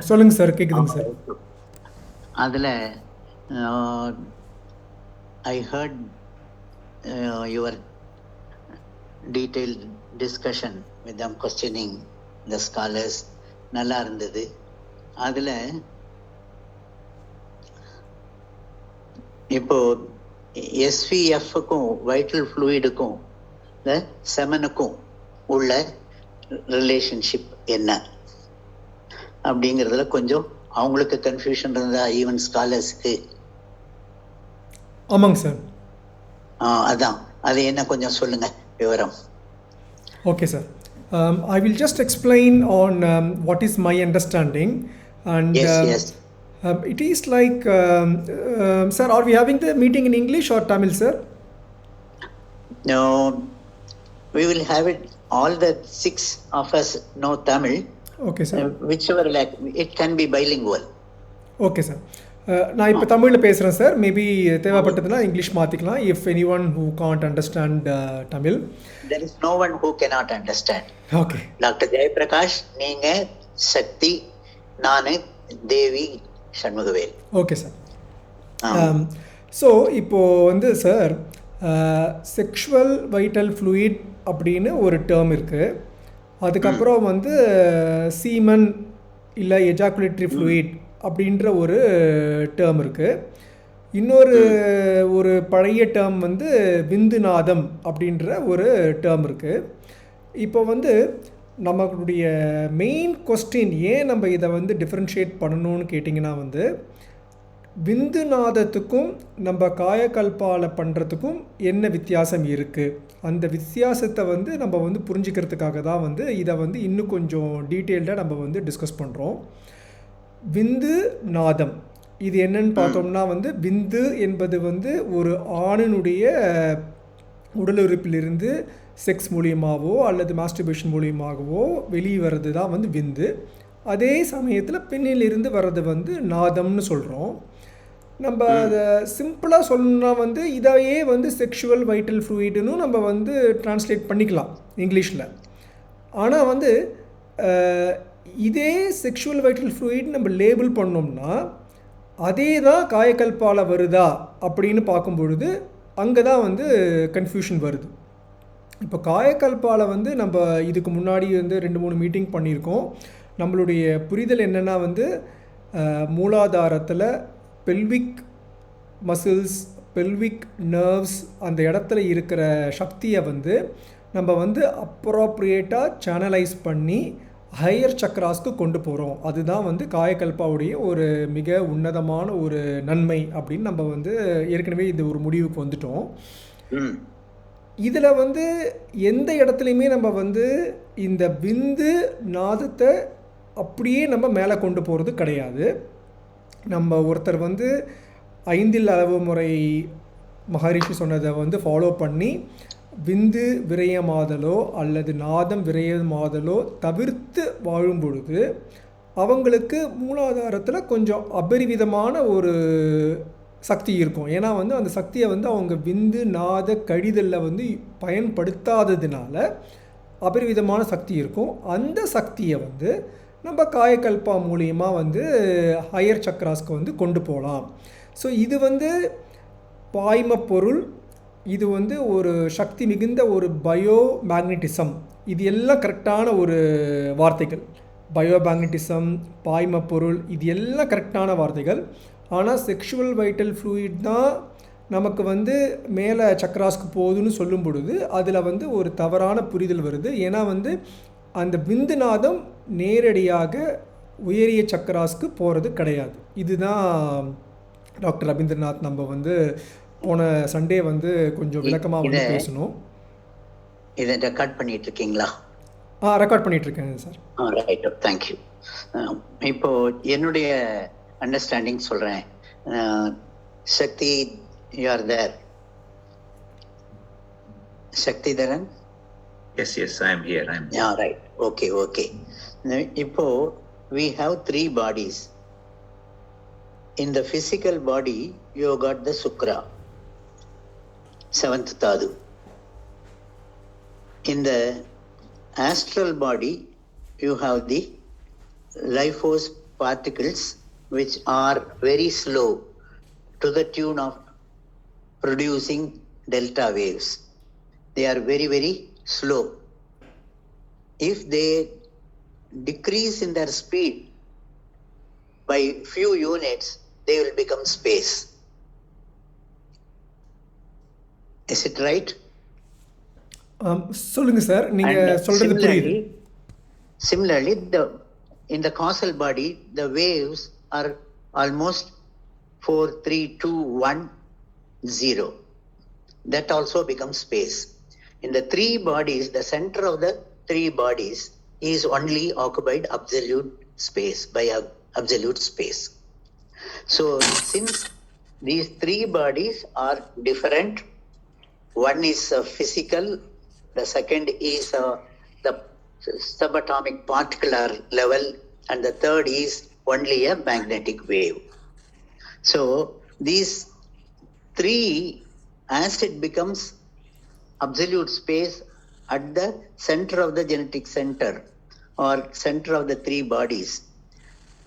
சொல்லுங்க சார், கேக்குதுங்க சார். அதுல I heard your detailed discussion with them questioning the scholars. நல்லா இருந்தது. அதுல இப்போ SVF-க்கும் வைட்டல் ஃப்ளூயிடுக்கும் செமனுக்கும் உள்ள ரிலேஷன்ஷிப் என்ன அப்படிங்கிறதுல கொஞ்சம் அவங்களுக்கு கன்ஃபியூஷன் இருந்தா ஈவன் ஸ்காலர்ஸ்க்கு. ஆமாங்க சார். அதான் அது என்ன கொஞ்சம் சொல்லுங்க விவரம். Okay sir. I will just explain on what is my understanding and yes. It is like sir, are we having the meeting in English or Tamil sir? No, we will have it. All the 6 of us know Tamil. Okay sir. Whichever, like, it can be bilingual. Okay sir. நான் இப்போ தமிழில் பேசுகிறேன் sir. Maybe தேவைப்பட்டதுன்னா English மாற்றிக்கலாம். If any one who can't understand Tamil. There is no one who cannot understand. Okay. Doctor Jayaprakash, நீங்க, சக்தி, நானு, Devi, Shanmugavel. Okay sir. So இப்போது வந்து சார், செக்ஷுவல் வைட்டல் ஃப்ளூயிட் அப்படின்னு ஒரு டேர்ம் இருக்குது. அதுக்கப்புறம் வந்து சீமன் இல்லை எஜாக்குலேட்டரி ஃப்ளூயிட் அப்படின்ற ஒரு டேர்ம் இருக்குது. ஒரு பழைய டேர்ம் வந்து விந்துநாதம் அப்படின்ற ஒரு டேர்ம் இருக்குது. இப்போ வந்து நம்மளுடைய மெயின் கொஸ்டின், ஏன் நம்ம இதை வந்து டிஃப்ரென்ஷியேட் பண்ணணும்னு கேட்டிங்கன்னா வந்து, விந்துநாதத்துக்கும் நம்ம காயக்கல்பால் பண்ணுறதுக்கும் என்ன வித்தியாசம் இருக்குது, அந்த வித்தியாசத்தை வந்து நம்ம வந்து புரிஞ்சுக்கிறதுக்காக தான் வந்து இதை வந்து இன்னும் கொஞ்சம் டீட்டெயில்டாக நம்ம வந்து டிஸ்கஸ் பண்ணுறோம். விந்து நாதம் இது என்னன்னு பார்த்தோம்னா வந்து, விந்து என்பது வந்து ஒரு ஆணினுடைய உடலுறுப்பிலிருந்து செக்ஸ் மூலியமாகவோ அல்லது மாஸ்டர்பேஷன் மூலியமாகவோ வெளியே வர்றது தான் வந்து விந்து. அதே சமயத்தில் பெண்ணிலிருந்து வர்றது வந்து நாதம்னு சொல்கிறோம். நம்ம அதை சிம்பிளாக சொல்லணும்னா வந்து இதையே வந்து செக்ஷுவல் வைட்டல் ஃப்ளூயிடுன்னு நம்ம வந்து டிரான்ஸ்லேட் பண்ணிக்கலாம் இங்கிலீஷில். ஆனால் வந்து இதே செக்ஷுவல் வைட்டல் ஃப்ளூயிட் நம்ம லேபிள் பண்ணோம்னா அதே தான் காயக்கல்பால் வருதா அப்படின்னு பார்க்கும்பொழுது அங்கே தான் வந்து கன்ஃபியூஷன் வருது. இப்போ காயக்கல்பால் வந்து நம்ம இதுக்கு முன்னாடி வந்து 2-3 மீட்டிங் பண்ணியிருக்கோம். நம்மளுடைய புரிதல் என்னென்னா வந்து, மூலாதாரத்தில் பெல்விக் மசில்ஸ், பெல்விக் நர்வ்ஸ், அந்த இடத்துல இருக்கிற சக்தியை வந்து நம்ம வந்து அப்ராப்ரியேட்டாக சேனலைஸ் பண்ணி ஹையர் சக்ராஸ்க்கு கொண்டு போகிறோம். அதுதான் வந்து காயக்கல்பாவுடைய ஒரு மிக உன்னதமான ஒரு நன்மை அப்படின்னு நம்ம வந்து ஏற்கனவே இந்த ஒரு முடிவுக்கு வந்துட்டோம். இதில் வந்து எந்த இடத்துலையுமே நம்ம வந்து இந்த விந்து நாதத்தை அப்படியே நம்ம மேலே கொண்டு போகிறது கிடையாது. நம்ம ஒருத்தர் வந்து 5 அளவு முறை மகரிஷி சொன்னதை வந்து ஃபாலோ பண்ணி விந்து விரயமாதலோ அல்லது நாதம் விரயமாதலோ தவிர்த்து வாழும் பொழுது அவங்களுக்கு மூலாதாரத்தில் கொஞ்சம் அபரிவிதமான ஒரு சக்தி இருக்கும். ஏன்னா வந்து அந்த சக்தியை வந்து அவங்க விந்து நாத கழிதலில் வந்து பயன்படுத்தாததுனால அபரிவிதமான சக்தி இருக்கும். அந்த சக்தியை வந்து நம்ம காயக்கல்பா மூலியமாக வந்து ஹையர் சக்ராஸ்க்கு வந்து கொண்டு போகலாம். ஸோ இது வந்து பாய்ம பொருள், இது வந்து ஒரு சக்தி மிகுந்த ஒரு பயோ மேக்னட்டிசம், இது எல்லாம் கரெக்டான ஒரு வார்த்தைகள். பயோ மேக்னட்டிசம், பாய்ம பொருள், இது எல்லாம் கரெக்டான வார்த்தைகள். ஆனால் செக்ஷுவல் வைட்டல் ஃப்ளூயிட் தான் நமக்கு வந்து மேலே சக்ராஸ்க்கு போகுதுன்னு சொல்லும் பொழுது அதில் வந்து ஒரு தவறான புரிதல் வருது. ஏன்னா வந்து அந்த விந்துநாதம் நேரடியாக உயரிய சக்கராஸ்க்கு போகிறது கிடையாது. இதுதான் டாக்டர் ரவீந்திரநாத் நம்ம வந்து போன சண்டே வந்து கொஞ்சம் விளக்கமாக வந்து பேசணும். இதை ரெக்கார்ட் பண்ணிட்டு இருக்கீங்களா? ரெக்கார்ட் பண்ணிட்டு இருக்கேன் சார். Right, thank you. இப்போ என்னுடைய அண்டர்ஸ்டாண்டிங் சொல்கிறேன். Sakthi, you are there? Sakthi Dharan? Yes, I am here. Yeah, right. Okay. இப்போ we have 3 bodies. In the physical body, you got the Sukra, 7th Dhatu. In the astral body, you have the life force particles which are very slow to the tune of producing delta waves. They are very, very slow. If they decrease in their speed by few units, they will become space. Is it right? சொல்லுங்கள் sir, நீங்கள் சொல்கிறது புரியுது. Similarly, in the causal body, the waves are almost 4, 3, 2, 1, 0. That also becomes space. In the three bodies, the center of the three bodies is only occupied absolute space by absolute space. So since these three bodies are different, one is physical, the second is the subatomic particular level, and the third is only a magnetic wave. So these three, as it becomes absolute space at the center of the genetic center or center of the three bodies,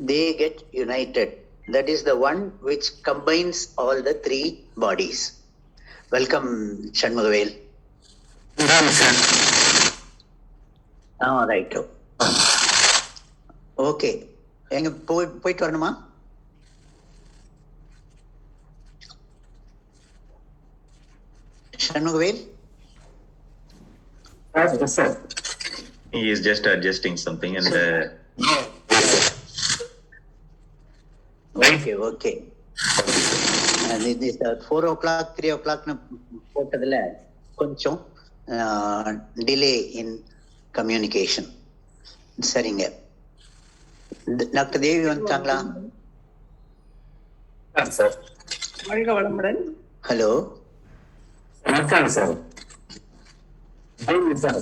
they get united. That is the one which combines all the three bodies. Welcome, Shanmugavel. Right. Okay. எங்க போயிட்டு வரணுமா? Shanmugavel? Yes, sir. He is just adjusting something and Okay. And it is 4 o'clock, 3 o'clock போட்டதுல கொஞ்சம் delay in communication. சரிங்க. Doctor தேவி வந்துட்டாங்களா? Sir. வாழ்க வளமுடன். Hello. வணக்கம் sir.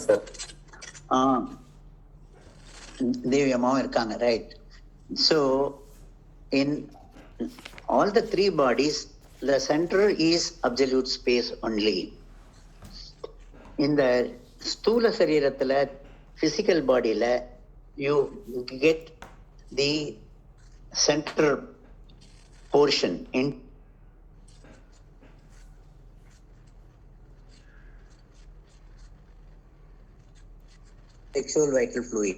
Sir. தேவி அம்மாவும் இருக்காங்க, right. So in all the three bodies, the center is absolute space only. இந்த ஸ்தூல சரீரத்துல physical bodyல you get the center portion in sexual vital fluid.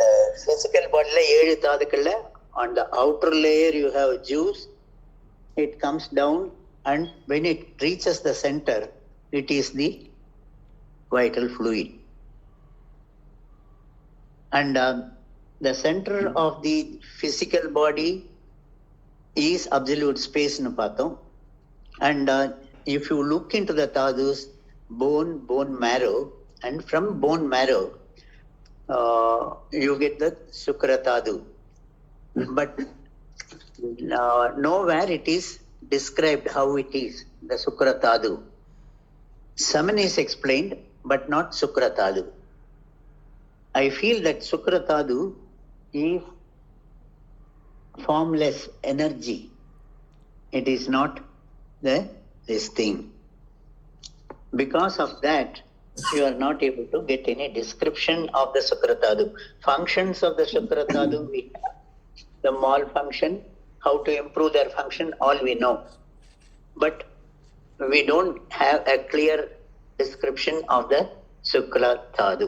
The physical bodyல 7 தாதுக்கள்ல on the outer layer you have juice. It comes down and when it reaches the center, it is the vital fluid. And the center of the physical body is absolute space nu paathom. And if you look into the tadus, bone marrow, and from bone marrow you get the sukra tadu. But nowhere it is described how it is, the sukra tadu. Saman is explained, but not sukra tadu. I feel that sukra tadu is formless energy. It is not this thing. Because of that, you are not able to get any description of the sukra tadu. Functions of the sukra tadu we have. The malfunction, how to improve their function, all we know. But we don't have a clear description of the sukra tadu.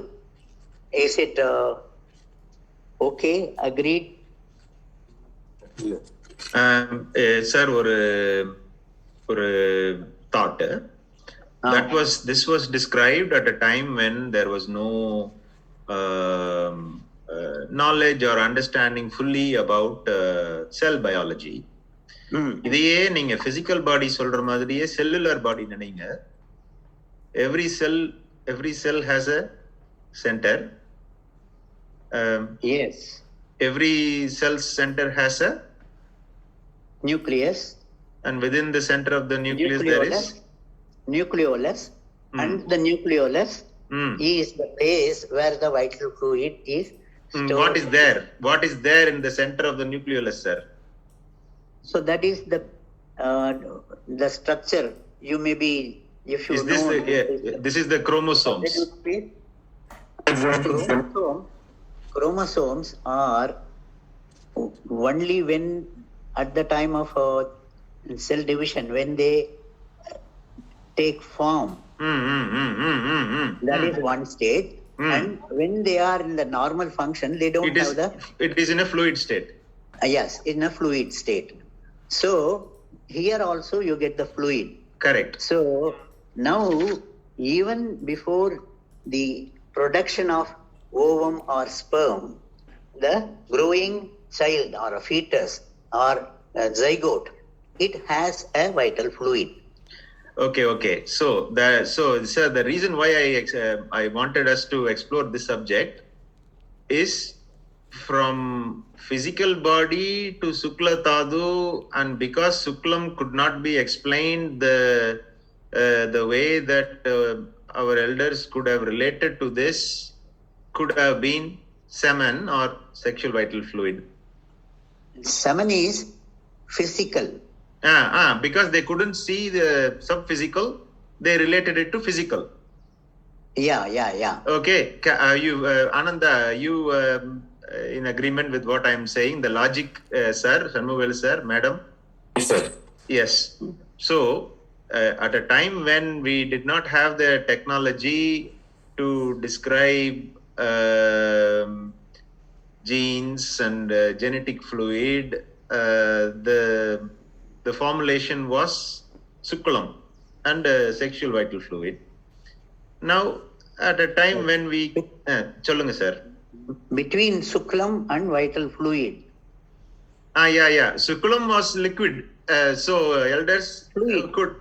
Is it okay? Agreed? sir, ஒரு thought. This was described at a time when there was no knowledge or understanding fully about cell biology. இதையே நீங்க physical body சொல்ற மாதிரியே cellular body நினைங்க. Every cell has a center. Yes. Every cell center has a nucleus. And within the center of the nucleus there is nucleolus. And the nucleolus is the place where the vital fluid is stored. What is there in the center of the nucleolus, sir? So that is the structure. You may be, if you know. This is the chromosomes. Chromosomes are only when at the time of cell division, when they take form, that is one stage. And when they are in the normal function, they don't have the... It is in a fluid state. Yes, in a fluid state. So here also you get the fluid. Correct. So now, even before the production of ovum or sperm, the growing child or a fetus or a zygote, it has a vital fluid. Okay. So the reason why I wanted us to explore this subject is from physical body to Sukla Tadu, and because Suklam could not be explained the way that our elders could have related to this could have been semen or sexual vital fluid. Semen is physical. Because they couldn't see the sub-physical, they related it to physical. Yeah. Okay, Ananda, you in agreement with what I'm saying? The logic, sir, Shanmugal sir, madam? Yes, sir. Yes. So, at a time when we did not have the technology to describe genes and genetic fluid, the formulation was Suklam and sexual vital fluid. Now, at a time when we... Cholunga, sir. Between Suklam and vital fluid. Yeah. Suklam was liquid. So, elders could...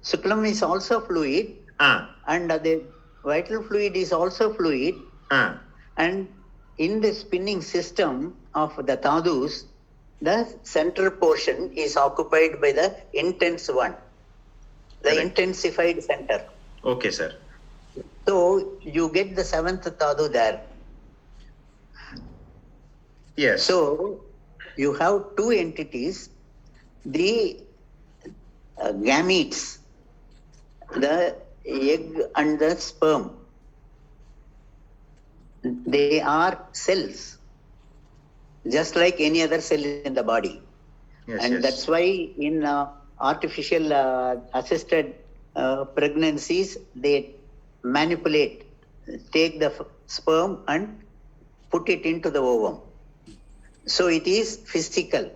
Suklam is also fluid. And the vital fluid is also fluid. And in the spinning system of the Tadus, the central portion is occupied by the intense one, the Correct. Intensified center. Okay, sir. So you get the seventh Tadu there. Yes. So you have two entities, the gametes, the egg and the sperm. They are cells, just like any other cell in the body. Yes. That's why in artificial assisted pregnancies, they manipulate, take the sperm and put it into the ovum. So it is physical.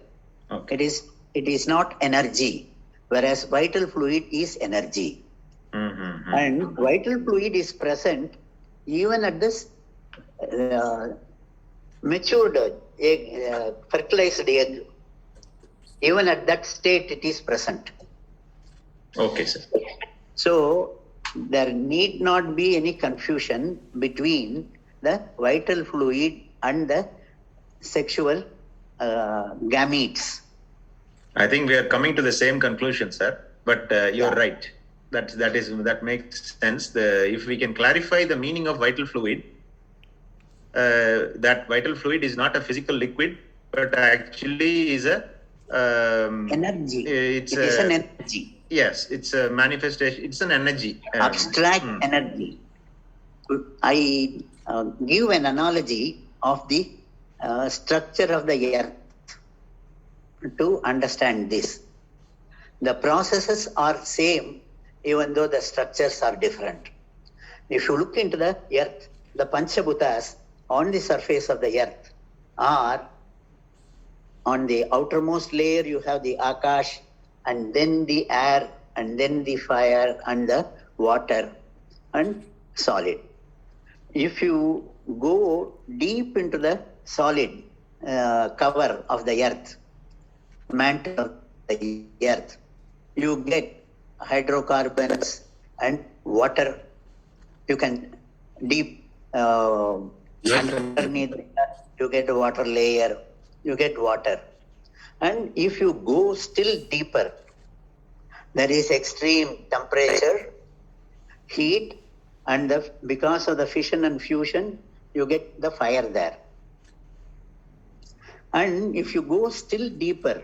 Okay. It is not energy, whereas vital fluid is energy. And vital fluid is present even at this matured egg, fertilized egg. Even at that state, it is present. Okay, sir. So there need not be any confusion between the vital fluid and the sexual gametes. I think we are coming to the same conclusion, sir. But you're right. That makes sense. If we can clarify the meaning of vital fluid, that vital fluid is not a physical liquid, but actually is a energy. It is an energy. Yes, it's a manifestation. It's an energy. Abstract energy. I give an analogy of the structure of the earth to understand this. The processes are same, even though the structures are different. If you look into the earth, the Panchabhutas on the surface of the earth are, on the outermost layer you have the Akash, and then the air, and then the fire, and the water, and solid. If you go deep into the solid cover of the earth, mantle of the earth, you get hydrocarbons and water. You can deep underneath, you get a water layer, you get water. And if you go still deeper, there is extreme temperature, heat, and because of the fission and fusion, you get the fire there. And if you go still deeper,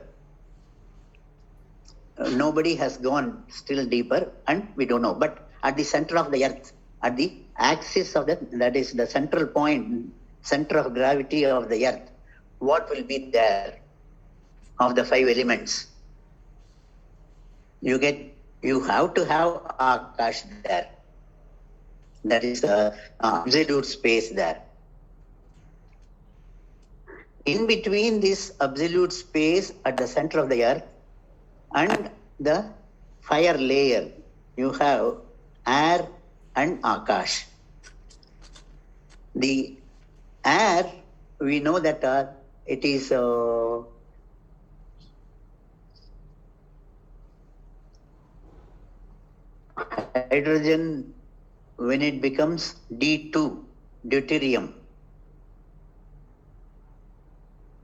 nobody has gone still deeper, and we don't know. But at the center of the earth, at the axis of that is the central point, center of gravity of the earth, what will be there of the 5 elements? You have to have Akash there. That is the absolute space there. In between this absolute space at the center of the earth and the fire layer, you have air and Akash. The air, we know that it is hydrogen when it becomes D2, deuterium.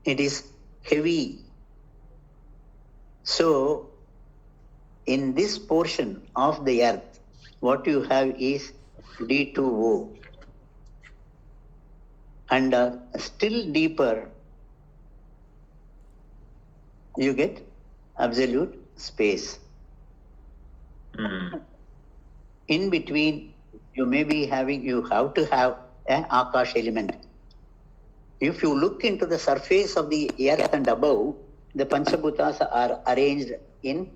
It is heavy. So, in this portion of the earth, what you have is D2O. And still deeper, you get absolute space. In between, you have to have an Akash element. If you look into the surface of the earth and above, the Panchabhutas are arranged in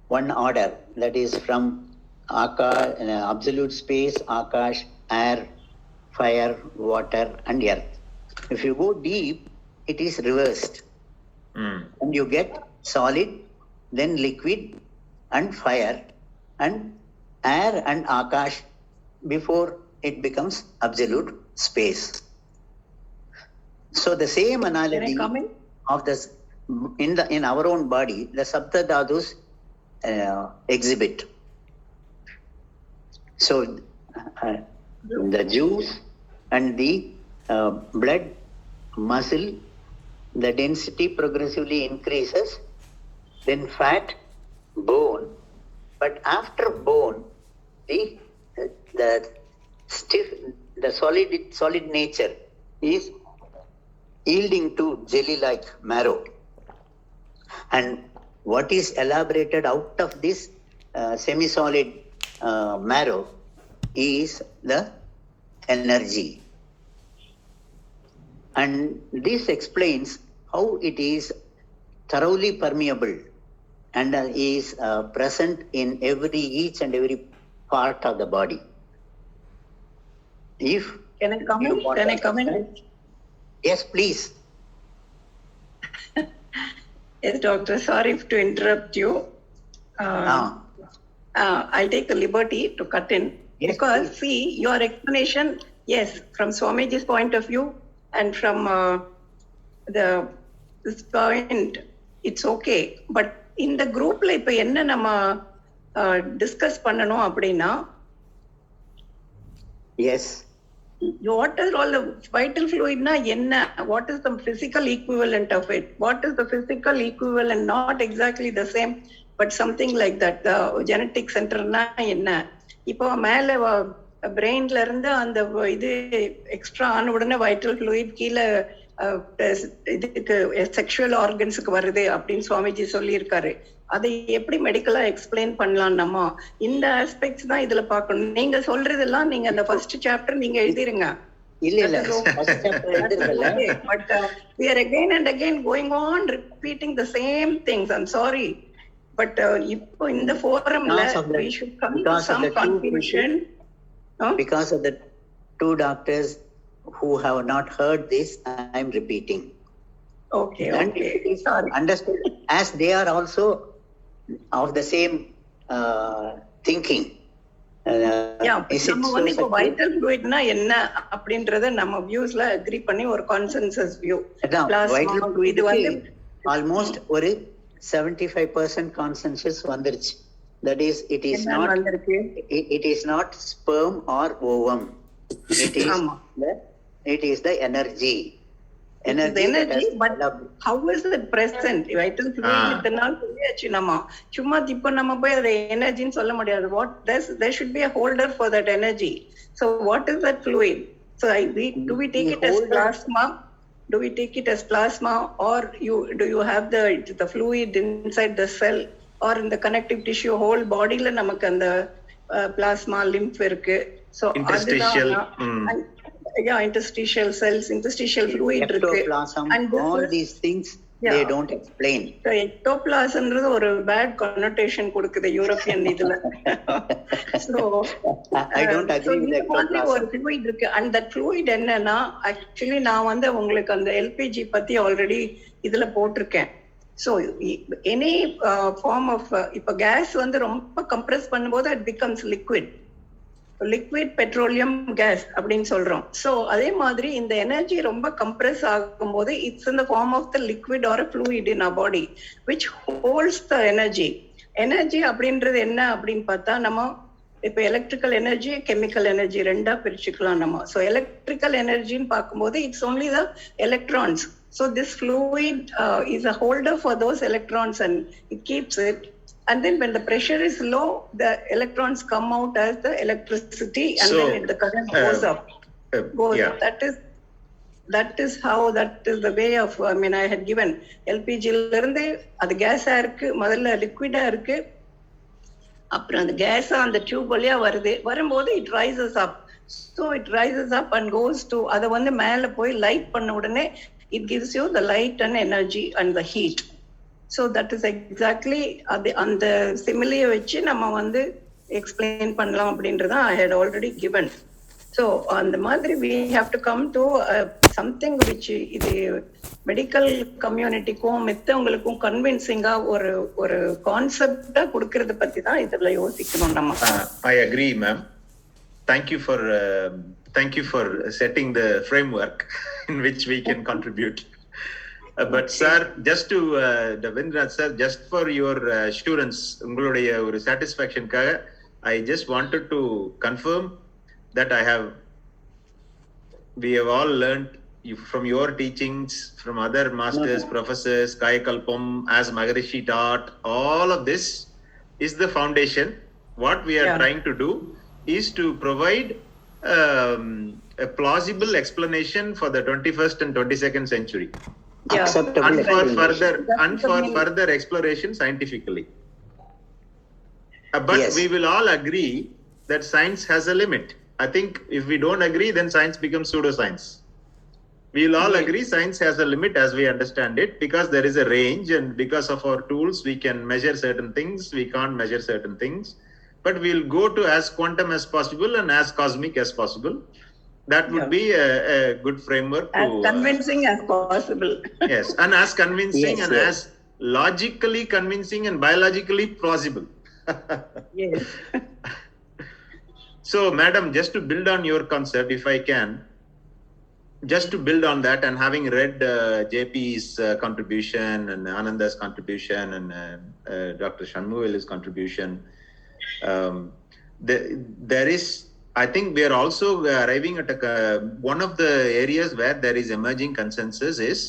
one order. That is from absolute space, Akash, air, fire, water, and earth. If you go deep, it is reversed. And you get solid, then liquid, and fire, and air and Akash before it becomes absolute space. So the same analogy of this in our own body, the Sapta Dhadus exhibit. So the juice and the blood, muscle, the density progressively increases, then fat, bone, but after bone, the solid nature is yielding to jelly-like marrow. And what is elaborated out of this semi-solid marrow is the energy. And this explains how it is thoroughly permeable and is present in each and every part of the body. Can I come in? Yes, please. Yes, doctor, sorry to interrupt you. I'll take the liberty to cut in. Yes, because, please. see, your explanation, yes, from Swamiji's point of view and from this point, it's okay. But in the group, like, enna nama discuss பண்ணனும் அப்படினா, yes. What is all the vital fluid na enna? What is the physical equivalent of it? What is the physical equivalent? Not exactly the same, but something like that. The genetic center na enna? இப்போ மேல பிரெயின்ல இருந்து அந்த இது extra ஆன உடனே vital fluid கீழே இதுக்கு sexual ஆர்கன்ஸுக்கு வருது அப்படின்னு சுவாமிஜி சொல்லியிருக்காரு. அதை எப்படி மெடிக்கலா எக்ஸ்பிளைன் பண்ணலாம்? நம்ம இந்த ஆஸ்பெக்ட்ஸ் தான் இதுல பார்க்கணும். நீங்க சொல்றதெல்லாம் நீங்க அந்த ஃபர்ஸ்ட் சாப்டர் நீங்க எழுதிருங்க. But we are again and again going on repeating the same things. I'm sorry. But இப்போ இந்த ஃபோரம்ல we should come to some conclusion. Because of the two doctors who have not heard this, I am repeating. Okay. Sorry. Understood, as they are also of the same thinking. நம்ம வந்து இப்போ vital ஃப்ளூயிட்னா என்ன அப்படின்றத நம்ம வியூஸ்ல agri பண்ணி ஒரு consensus view. Vital fluid வந்து almost ஒரு 75% கான்சென்சஸ் வந்துருச்சு. That is, it is not sperm or ovum. It is the energy. Energy, but how is it present? Vital fluid இதனால சொல்லியாச்சு நம்ம. சும்மா இப்போ நம்ம போய் அதை எனர்ஜின்னு சொல்ல முடியாது. There should be a holder for that energy. So what is that fluid? So do we take it as plasma? Do we take it as plasma, or do you have the fluid inside the cell or in the connective tissue? Whole body la namakku and plasma lymph irukku. So interstitial interstitial cells, interstitial fluid இருக்கு. Ectoplasm, And all these things they don't explain. So ectoplasmன்றது ஒரு bad connotation கொடுக்குது European இதுல. So I don't agree with ectoplasm. ஒரு fluid இருக்கு. And that fluid என்னன்னா actually நான் வந்து உங்களுக்கு அந்த LPG பத்தி ஆல்ரெடி இதுல போட்டிருக்கேன். So any form of இப்ப கேஸ் வந்து ரொம்ப கம்ப்ரஸ் பண்ணும்போது it becomes liquid petroleum gas அப்படின்னு சொல்றோம். ஸோ அதே மாதிரி இந்த எனர்ஜி ரொம்ப கம்ப்ரெஸ் ஆகும்போது it's in the form of the liquid or fluid in a body which holds the energy அப்படின்றது என்ன அப்படின்னு பார்த்தா நம்ம இப்போ எலக்ட்ரிக்கல் எனர்ஜி கெமிக்கல் எனர்ஜி ரெண்டா பிரிச்சுக்கலாம் நம்ம. ஸோ எலக்ட்ரிக்கல் எனர்ஜின்னு பார்க்கும்போது it's only the electrons. So this fluid is a holder for those electrons and it keeps it. And then when the pressure is low, the electrons come out as the electricity, and then the current goes up. That is how, that is the way of, I mean, I had given LPG லருந்து அது கேஸா இருக்கு, முதல்ல லிக்விடா இருக்கு, அப்புறம் அந்த கேஸா அந்த tube வழியா வரும்போது it rises up. So it rises up and goes to, அதை வந்து மேல போய் லைட் பண்ண உடனே it gives you the light and energy and the heat. So that is exactly அந்த சிமிலியை வச்சு நம்ம வந்து எக்ஸ்பிளைன் பண்ணலாம் அப்படின்றத I had already given. So அந்த மாதிரி we have to come to something which இது மெடிக்கல் கம்யூனிட்டிக்கும் மித்தவங்களுக்கும் கன்வின்சிங்கா ஒரு கான்செப்டா கொடுக்கறத பத்தி தான் இதுல யோசிக்கணும் நம்ம. I agree, ma'am. Thank you for setting the framework in which we can contribute. But sir, just to Devendraj sir, just for your students, உங்களுடைய ஒரு satisfaction-க்காக I just wanted to confirm that we have all learned from your teachings, from other masters, professors, Kayakalpam, as Maharishi taught. All of this is the foundation. What we are trying to do is to provide a plausible explanation for the 21st and 22nd century. And for further exploration scientifically. But we will all agree that science has a limit. I think if we don't agree, then science becomes pseudoscience. We will all agree science has a limit as we understand it, because there is a range, and because of our tools we can measure certain things, we can't measure certain things. But we'll go to as quantum as possible and as cosmic as possible. That would be a good framework. As convincing as possible. Yes, and as convincing as logically convincing and biologically plausible. Yes. So, madam, just to build on your concept, if I can, just to build on that, and having read JP's contribution and Ananda's contribution and Dr. Shanmuvel's contribution, there is, I think we are also arriving at one of the areas where there is emerging consensus is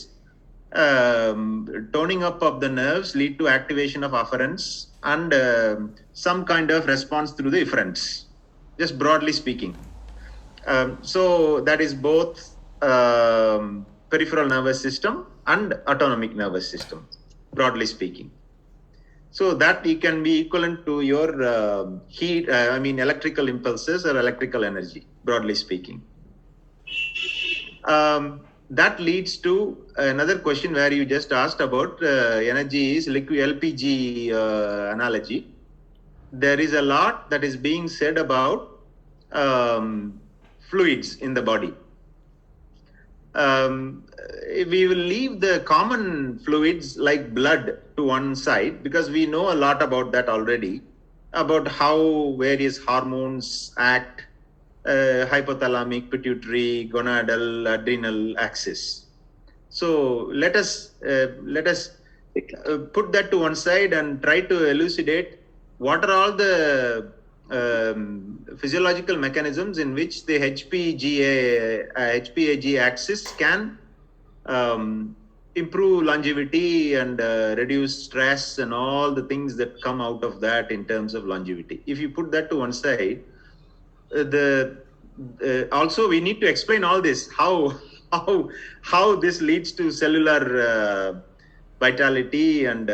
toning up of the nerves lead to activation of afferents and some kind of response through the efferents, just broadly speaking. So that is both peripheral nervous system and autonomic nervous system, broadly speaking. So that it can be equivalent to your electrical impulses or electrical energy, broadly speaking. That leads to another question where you just asked about energy is liquid LPG analogy. There is a lot that is being said about fluids in the body. We will leave the common fluids like blood to one side, because we know a lot about that already, about how various hormones act, hypothalamic, pituitary, gonadal, adrenal axis. So let us put that to one side and try to elucidate what are all the physiological mechanisms in which the HPAG axis can improve longevity and reduce stress and all the things that come out of that in terms of longevity. If you put that to one side, also we need to explain all this, how this leads to cellular vitality and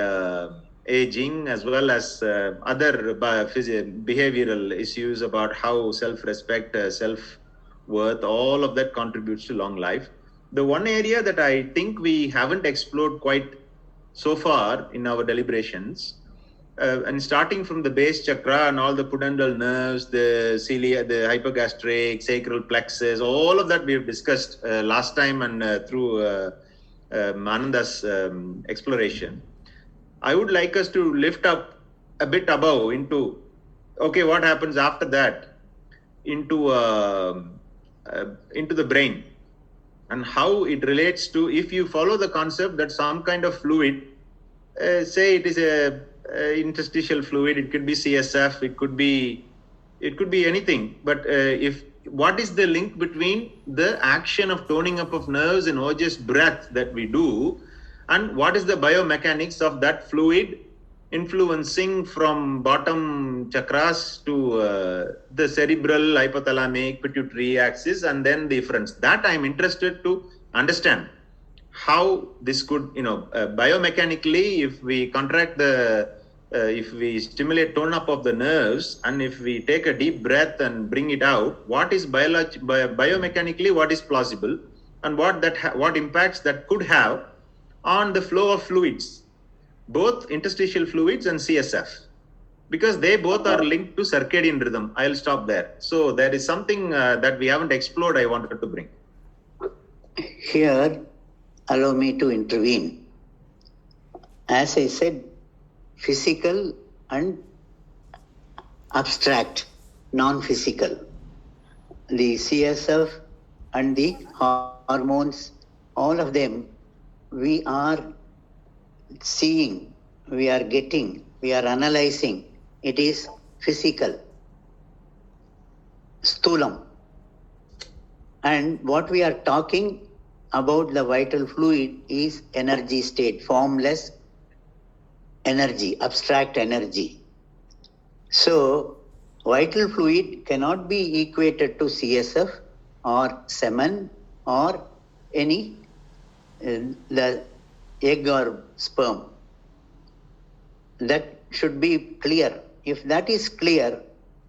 aging, as well as other behavioral issues about how self-respect, worth, all of that contributes to long life. The one area that I think we haven't explored quite so far in our deliberations, and starting from the base chakra and all the pudendal nerves, the cilia, the hypogastric, sacral plexus, all of that we have discussed last time and through Ananda's exploration. I would like us to lift up a bit above into, okay, what happens after that into the brain, and how it relates to, if you follow the concept that some kind of fluid, say it is a interstitial fluid, it could be CSF, it could be anything, but if what is the link between the action of toning up of nerves and ojas breath that we do, and what is the biomechanics of that fluid influencing from bottom chakras to the cerebral, hypothalamic, pituitary axis, and then the efferents. That I'm interested to understand how this could, biomechanically, if we contract if we stimulate tone up of the nerves, and if we take a deep breath and bring it out, what is biomechanically, what is plausible, and what impacts that could have on the flow of fluids, both interstitial fluids and CSF, because they both are linked to circadian rhythm. I'll stop there. So there is something that we haven't explored I wanted to bring. Here, allow me to intervene. As I said, physical and abstract, non-physical. The CSF and the hormones, all of them, we are seeing, we are getting, we are analyzing. It is physical, sthulam. And what we are talking about the vital fluid is energy state, formless energy, abstract energy. So, vital fluid cannot be equated to CSF or semen or any the egg or sperm. That should be clear. If that is clear,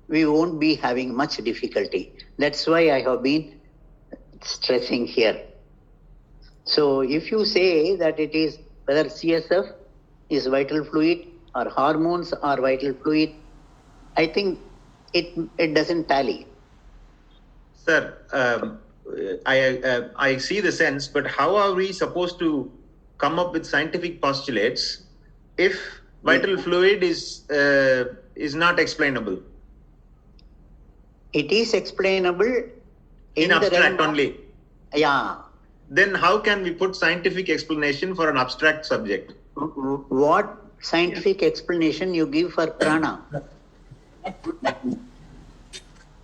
we won't be having much difficulty. That's why I have been stressing here. So if you say that it is whether CSF is vital fluid or hormones are vital fluid, I think it doesn't tally. Sir, I see the sense, but how are we supposed to come up with scientific postulates if vital fluid is not explainable? It is explainable in abstract only. Yeah. Then how can we put scientific explanation for an abstract subject? What scientific explanation you give for prana?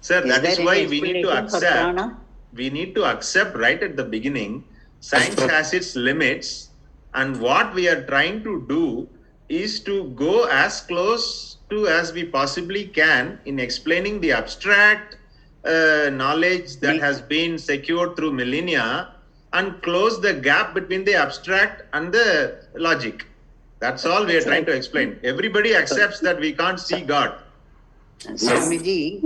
Sir, that is why we need to accept. We need to accept right at the beginning, science has its limits, and what we are trying to do is to go as close to as we possibly can in explaining the abstract knowledge that has been secured through millennia, and close the gap between the abstract and the logic. That's all we are trying to explain. Everybody accepts that we can't see God. Swamiji.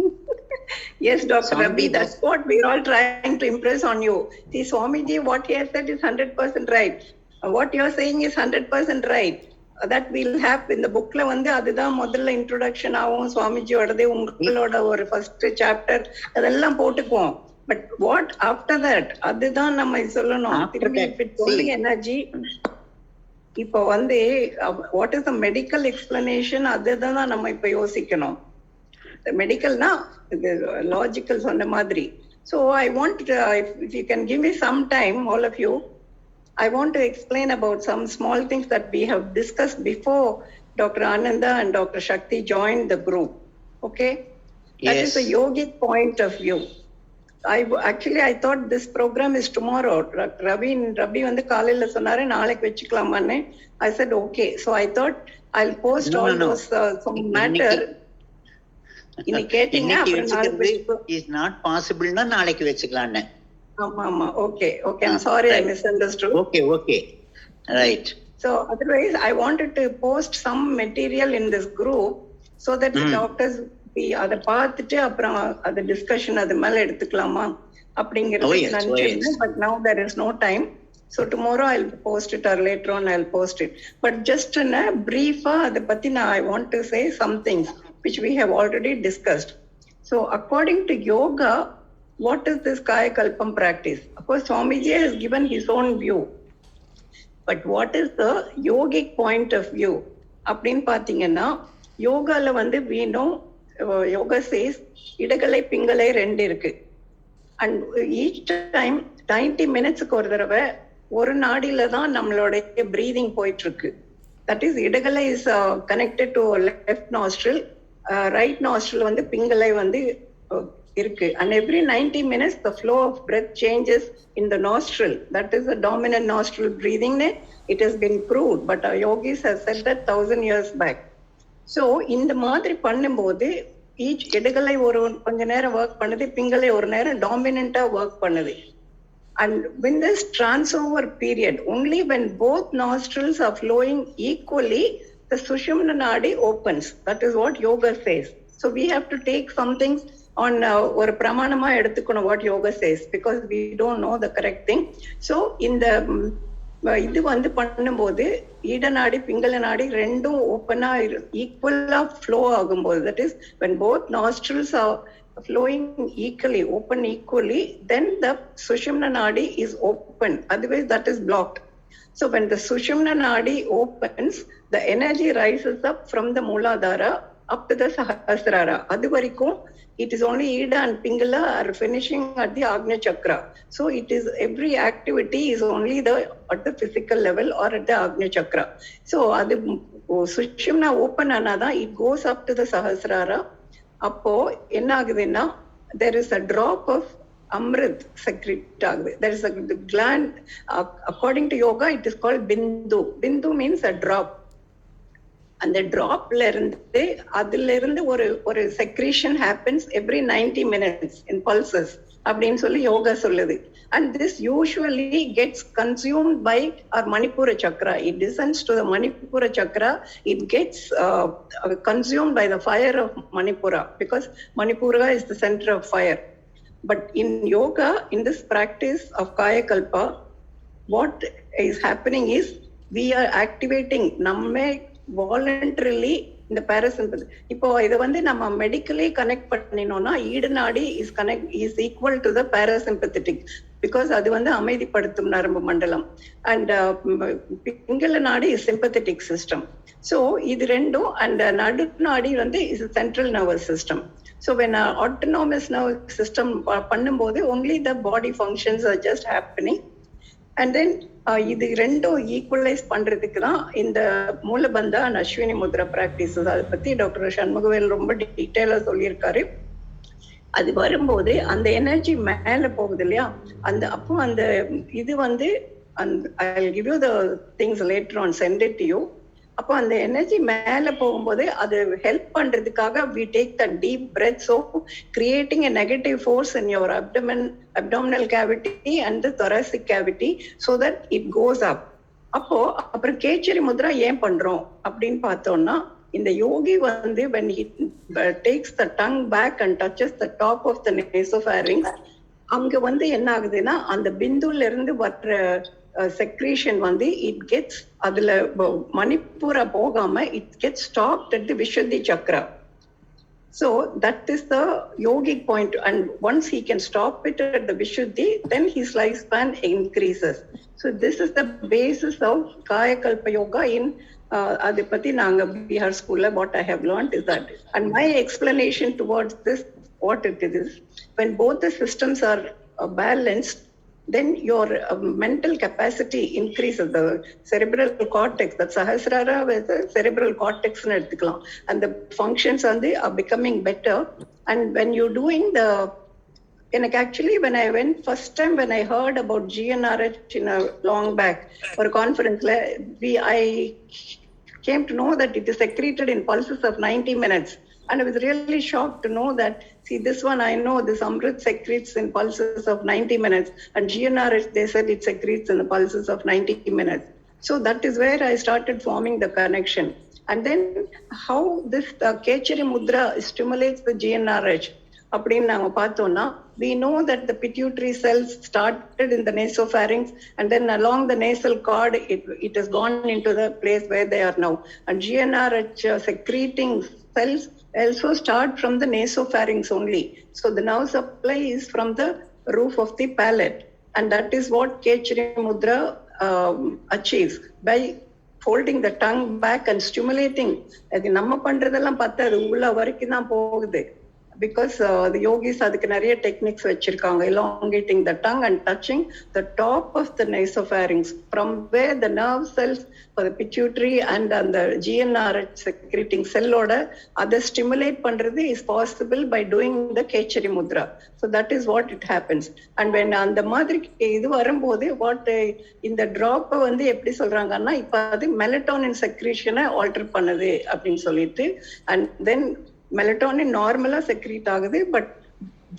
Yes, Dr. Ravi, that's what we're all trying to impress on you. See, Swamiji, what he has said is 100% right. What you're saying is 100% right. That we'll have in the book la vande adudha modalla introduction avum Swamiji odade ungaloda or first chapter adellam potukkom. But what after that? Adudha nama sollanum. If it's only energy, இப்போ வந்து what is the medical explanation, அதுதான் நம்ம இப்போ யோசிக்கணும். மெடிக்கல்னா logical சொன்ன மாதிரி. So I want if you can give me some time, all of you, I want to explain about some small things that we have discussed before Dr. Ananda and Dr. Shakti joined the group. Okay? Yes. That is a yogic point of view. I thought this program is tomorrow. Ravi வந்து காலையில சொன்னாரு நாளைக்கு வெச்சுக்கலாமான்னு. I said okay. So I thought I'll post those some matter. இன்னைக்கு வெச்சுக்கிறது is not possible னா நாளைக்கு வெச்சுக்கலாம்னு. ஆமா okay I'm sorry, I misunderstood. Okay right. So otherwise I wanted to post some material in this group so that the doctors அதை பார்த்துட்டு அப்புறம் அந்த discussion அது மேல எடுத்துக்கலாமா. அப்படிங்கிறது நினைச்சிருந்தேன். But now there is no time. So tomorrow I'll post it, or later on I'll post it. But just in a brief, அதை பத்தி I want to say some things which we have already discussed. So according to yoga, what is this Kayakalpam practice? Of course, Swamiji has given his own view. But what is the yogic point of view? அப்படின்னு பார்த்தீங்கன்னா யோகால we know, yoga says இடகலை பிங்களை 2 இருக்கு. And each time 90 minutes-க்கு ஒரு தடவை ஒரு நாடியில தான் நம்மளுடைய breathing போயிட்டு இருக்கு. That is, இடகலை is connected to left nostril, right nostril பிங்களை இருக்கு. And every 90 minutes the flow of breath changes in the nostril. That is the dominant nostril breathing. It has been proved, but our yogis have said that 1000 years back. So இந்த மாதிரி பண்ணும்போது each இடகலை ஒரு கொஞ்ச நேரம் work பண்ணுது, பிங்களை ஒரு நேரம் டாமினண்டா work பண்ணுது. And when this transover period, only when both nostrils are flowing equally, the Sushumna Nadi opens. That is what yoga says. So we have to take some things on ஒரு பிரமாணமா எடுத்துக்கணும் what yoga says, because we don't know the correct thing. So இந்த இது பண்ணும்போது ஈடநாடி பிங்கள நாடி ரெண்டும் ஓப்பனா ஈக்குவலா ஃப்ளோ ஆகும்போது, that is when both nostrils are flowing equally, open equally, then the Sushumna Nadi is open. Otherwise that is blocked. So when the Sushumna Nadi opens, the energy rises up from the Mooladhara up to the Sahasrara. Adu varaikum it is only Ida and Pingala are finishing at the Agnya Chakra. So it is, every activity is only at the physical level or at the Agnya Chakra. So adu Sushumna open anada, it goes up to the Sahasrara. அப்போ என்ன ஆகுதுன்னா there is a drop of amrit secrete ஆகுது. There is a gland, according to yoga it is called bindu. Bindu means a drop. அந்த dropல இருந்து அதுல இருந்து ஒரு secretion happens every 90 minutes in pulses அப்படின்னு சொல்லி யோகா சொல்லுது. And this usually gets consumed by our Manipura chakra. It descends to the Manipura chakra. It gets consumed by the fire of Manipura, because Manipura is the center of fire. But in yoga, in this practice of Kayakalpa, what is happening is we are activating namme voluntarily இந்த parasympathetic. இப்போ இதை நம்ம medically connect பண்ணினோம்னா ஈடு நாடி is equal to the parasympathetic, because அது அமைதிப்படுத்தும் நரம்பு மண்டலம். And Pingala நாடி இஸ் sympathetic சிஸ்டம். ஸோ இது ரெண்டும், அண்ட் நடு நாடி is central nervous system. So when autonomous nervous system பண்ணும்போது only the body functions are just happening. And then இது ரெண்டும் ஈக்குவலைஸ் பண்றதுக்கு தான் இந்த மூலபந்தா அண்ட் அஸ்வினி முத்ரா பிராக்டிசஸ். அதை பத்தி டாக்டர் சண்முகவேல் ரொம்ப டீட்டெயிலா சொல்லியிருக்காரு. அது வரும்போது அந்த எனர்ஜி மேல போகுது இல்லையா, அப்போ அந்த இது I'll give you the things later on, send it to you. அப்போ அந்த எனர்ஜி மேல போகும்போது அது ஹெல்ப் பண்றதுக்காக we take the deep breath, so creating a negative force in your abdominal cavity and the thoracic cavity so that it goes up. அப்புறம் கேச்சரி முத்ரா ஏன் பண்றோம் அப்படின்னு பார்த்தோம்னா, இந்த யோகி when he takes the tongue back and touches the top of the nasopharynx, அங்க என்ன ஆகுதுன்னா அந்த பிந்துல இருந்து வர்ற secretion it gets அதுல மணிப்பூரா போகாம it gets stopped at the Vishuddhi chakra. So that is the yogic point, and once he can stop it at the Vishuddhi, then his lifespan increases. So this is the basis of Kayakalpa yoga in adu patti naanga Bihar school what I have learned is that, and my explanation towards this what it is, when both the systems are balanced, then your mental capacity increases. The cerebral cortex, the Sahasrara with the cerebral cortex எடுத்துக்கலாம், and the functions are becoming better. And when you're doing actually when I went first time, when I heard about GNRH in a long back for a conference, I came to know that it is secreted in pulses of 90 minutes. And I was really shocked to know that, see, this one I know, this Amrit secretes in pulses of 90 minutes, and GNRH, they said it secretes in the pulses of 90 minutes. So that is where I started forming the connection. And then how this Kechari Mudra stimulates the GNRH. அப்படின்னு நாங்க பார்த்தோம்னா, we know that the pituitary cells started in the nasopharynx and then along the nasal cord it has gone into the place where they are now. And GnRH secreting cells also start from the nasopharynx only. So the nerve supply is from the roof of the palate, and that is what Kechari Mudra achieves by holding the tongue back and stimulating. அது நம்ம பண்றதெல்லாம் பார்த்தா அது உள்ள வரைக்கும் தான் போகுது. Because the yogis அதுக்கு நிறைய டெக்னிக்ஸ் வச்சிருக்காங்க, elongating the tongue and touching the top of the nasopharynx from where the nerve cells for the pituitary and the GnRH secreting cellோட அதை stimulate பண்றது is possible by doing the Kechari Mudra. So that is what it happens. And when அந்த மாதிரி இது வரும்போது what இந்த drop வந்து எப்படி சொல்றாங்கன்னா, இப்ப அது மெலட்டோனின் செக்ரீஷனை ஆல்டர் பண்ணுது அப்படின்னு சொல்லிட்டு, and then melatonin normally secrete ஆகுது, but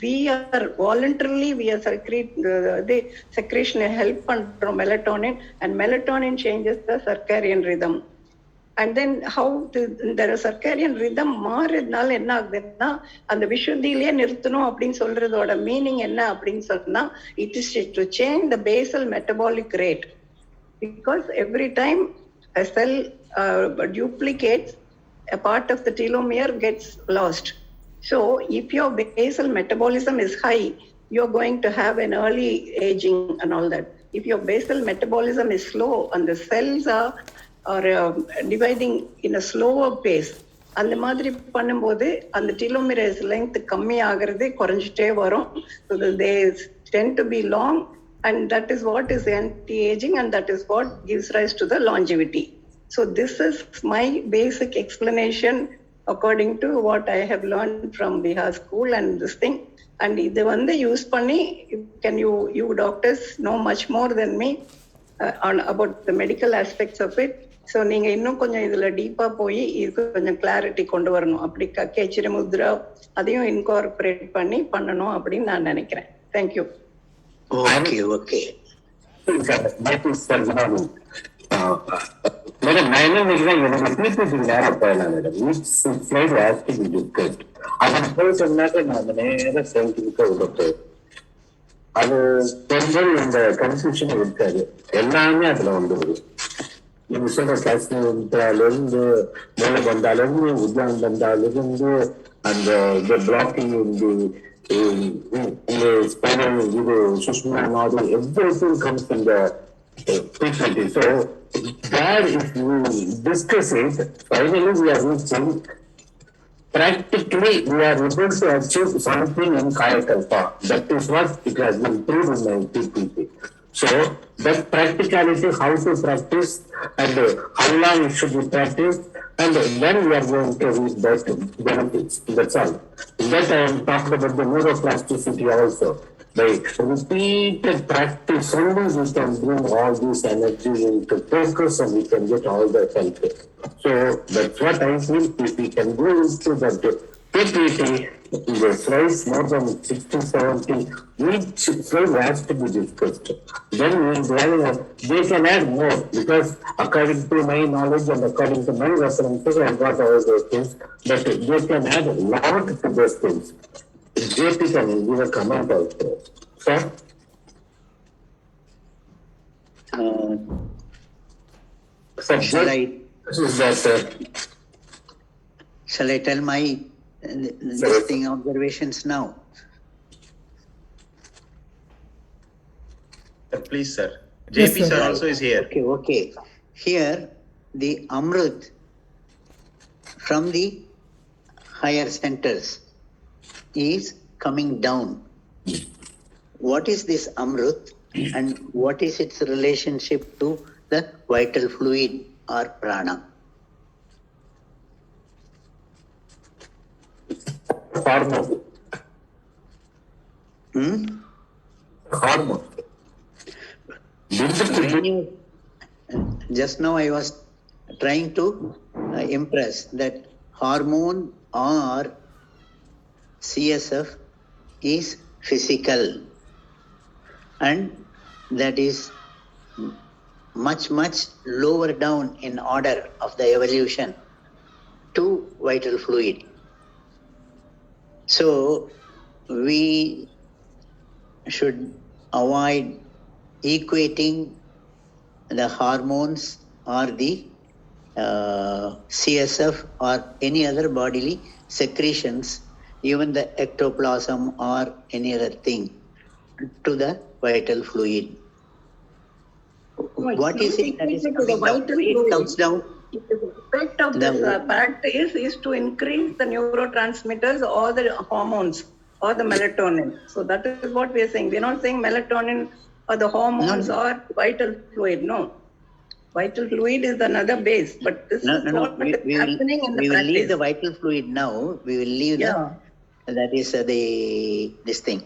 we are voluntarily we are secrete the secretion help பண்றோம் melatonin, and melatonin changes the circadian rhythm. And then how the circadian rhythm மாறதுனால என்ன ஆகுதுன்னா, அந்த விஷுதியிலே நிறுத்தணும் அப்படின்னு சொல்றதோட மீனிங் என்ன அப்படின்னு சொன்னா, it is to change the basal metabolic rate, because every time a cell duplicates, a part of the telomere gets lost. So if your basal metabolism is high, you're going to have an early aging and all that. If your basal metabolism is slow and the cells are dividing in a slower pace, அந்த மாதிரி பண்ணும்போது அந்த telomerase length கம்மி ஆகிறது குறைஞ்சிட்டே வரும். So they tend to be long, and that is what is anti-aging, and that is what gives rise to the longevity. So this is my basic explanation according to what I have learned from Bihar school and this thing. And இது வந்து use பண்ணி you doctors know much more than me about the medical aspects of it. So நீங்க இன்னும் கொஞ்சம் இதுல டீப்பா போய் இதுக்கு கொஞ்சம் கிளாரிட்டி கொண்டு வரணும். அப்படி கேச்சரி முத்ரா அதையும் இன்கார்பரேட் பண்ணி பண்ணணும் அப்படின்னு நான் நினைக்கிறேன். தேங்க்யூ. ஓகே மேடம், நான் என்ன நினைக்கிறேன், எனக்கு பிபிடி நேரம் போயிடலாம் மேடம். ஸ்லைட் ஆக்டிவ் டிஸ்கஸ்ட் அதை போய் சொன்னாக்க நான் நேரம் சயின்டிஃபிக்கா விட்டு அது கொஞ்சம் இந்த கன்ஃபியூஷன் இருக்காது, எல்லாமே அதுல வந்துடுது. நீங்க சொல்ற காஷ்மீர்ல இருந்து மேல பந்தால இருந்து உத்யான் பந்தால இருந்து அந்த பிளாக்கிங் இந்த ஸ்பைனல் இது சுஷ்மா நாடு everything comes in the frequently. So there, if you discuss it, finally we are reaching, practically we are able to achieve something in Kayakalpa. That is what it has been proved in my PPP. So that practicality, how to practice and how long it should be practiced, and then we are going to reach that benefits. That's all. In that I am talking about the neuroplasticity also. By repeated practice only we can bring all these energies into focus and we can get all the help. So that's what I feel. If we can go into that PPT, the slides more than 60-70, each slide has to be discussed. Then they can add more, because according to my knowledge and according to my references, I got all those things, but they can add a lot to those things. JP can give a comment also. Sir? Shall I tell my observations now? Please, sir. JP Yes, sir. sir also is here. Okay. Here, the Amrut from the higher centers is coming down. What is this Amrut and what is its relationship to the vital fluid or prana? Hormone. Hormone. Just now I was trying to impress that hormone or CSF is physical, and that is much lower down in order of the evolution to vital fluid. So we should avoid equating the hormones or the CSF or any other bodily secretions, even the ectoplasm or any other thing, to the vital fluid. What is it that is coming down? It comes down. The effect of this practice is to increase the neurotransmitters or the hormones or the melatonin. So that is what we are saying. We are not saying melatonin or the hormones or vital fluid. No. Vital fluid is another base, but this is what is happening in the practice. We will leave the vital fluid now. We will leave that is this thing.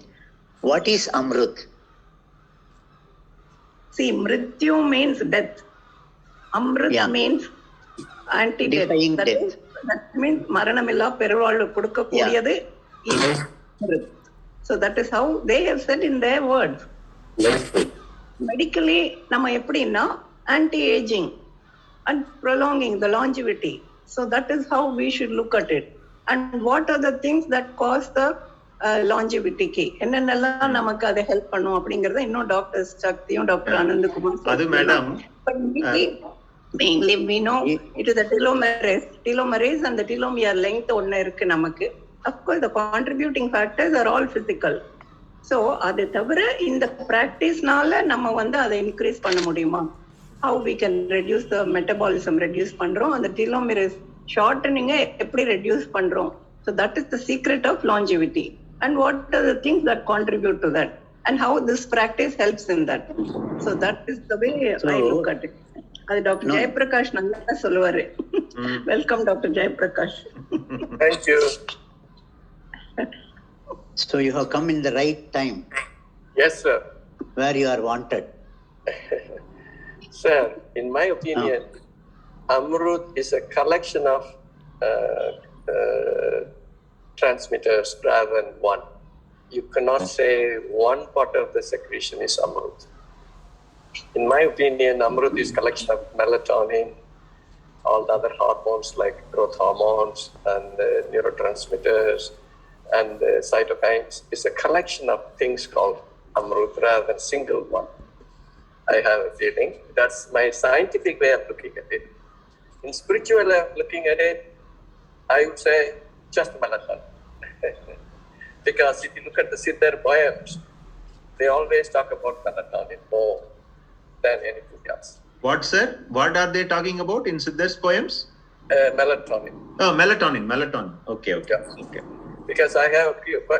What is Amrut? See, Mrityu means death. Amrit means anti-death. Defying death. That means Maranamilla Peruvaalu Kudukkakudiyadu is Amrit. So that is how they have said in their words. Medically, nama eppadina anti-aging and prolonging the longevity. So that is how we should look at it. And what are the things that cause the longevity key? என்னென்னலாம் நமக்கு அதை help பண்ணும் அப்படிங்கறத இன்னும் doctor சக்தியும் doctor Anandakumar அது madam mainly we know it is the telomerase and the telomere length ஒண்ணு இருக்கு நமக்கு. Of course the contributing factors are all physical. So அதை தவிர இந்த பிராக்டிஸ்னால நம்ம வந்து அதை இன்க்ரீஸ் பண்ண முடியுமா? How we can reduce the metabolism reduce பண்றோம், அந்த telomerase shortening எப்படி reduce பண்றோம்? So that is the secret of longevity. And what are the things that contribute to that? And how this practice helps in that? So that is the way I look at it. அது doctor Jayaprakash நல்லா சொல்லுவாரு. Welcome doctor Jayaprakash. Thank you. So you have come in the right time. Yes, sir. Where you are wanted. Sir, in my opinion, Amrut is a collection of transmitters rather than one. You cannot say one part of the secretion is Amrut. In my opinion, Amrut is collection of melatonin, all the other hormones like growth hormones and neurotransmitters and cytokines. It's a collection of things called Amrut rather than single one. I have a feeling. That's my scientific way of looking at it. In spiritual way of looking at it, I would say just melatonin. Because if you look at the Siddhar poems, they always talk about melatonin more than anything else. What, sir? What are they talking about in Siddhar's poems? Melatonin. Oh, melatonin. Okay. Yeah. Okay. Because I have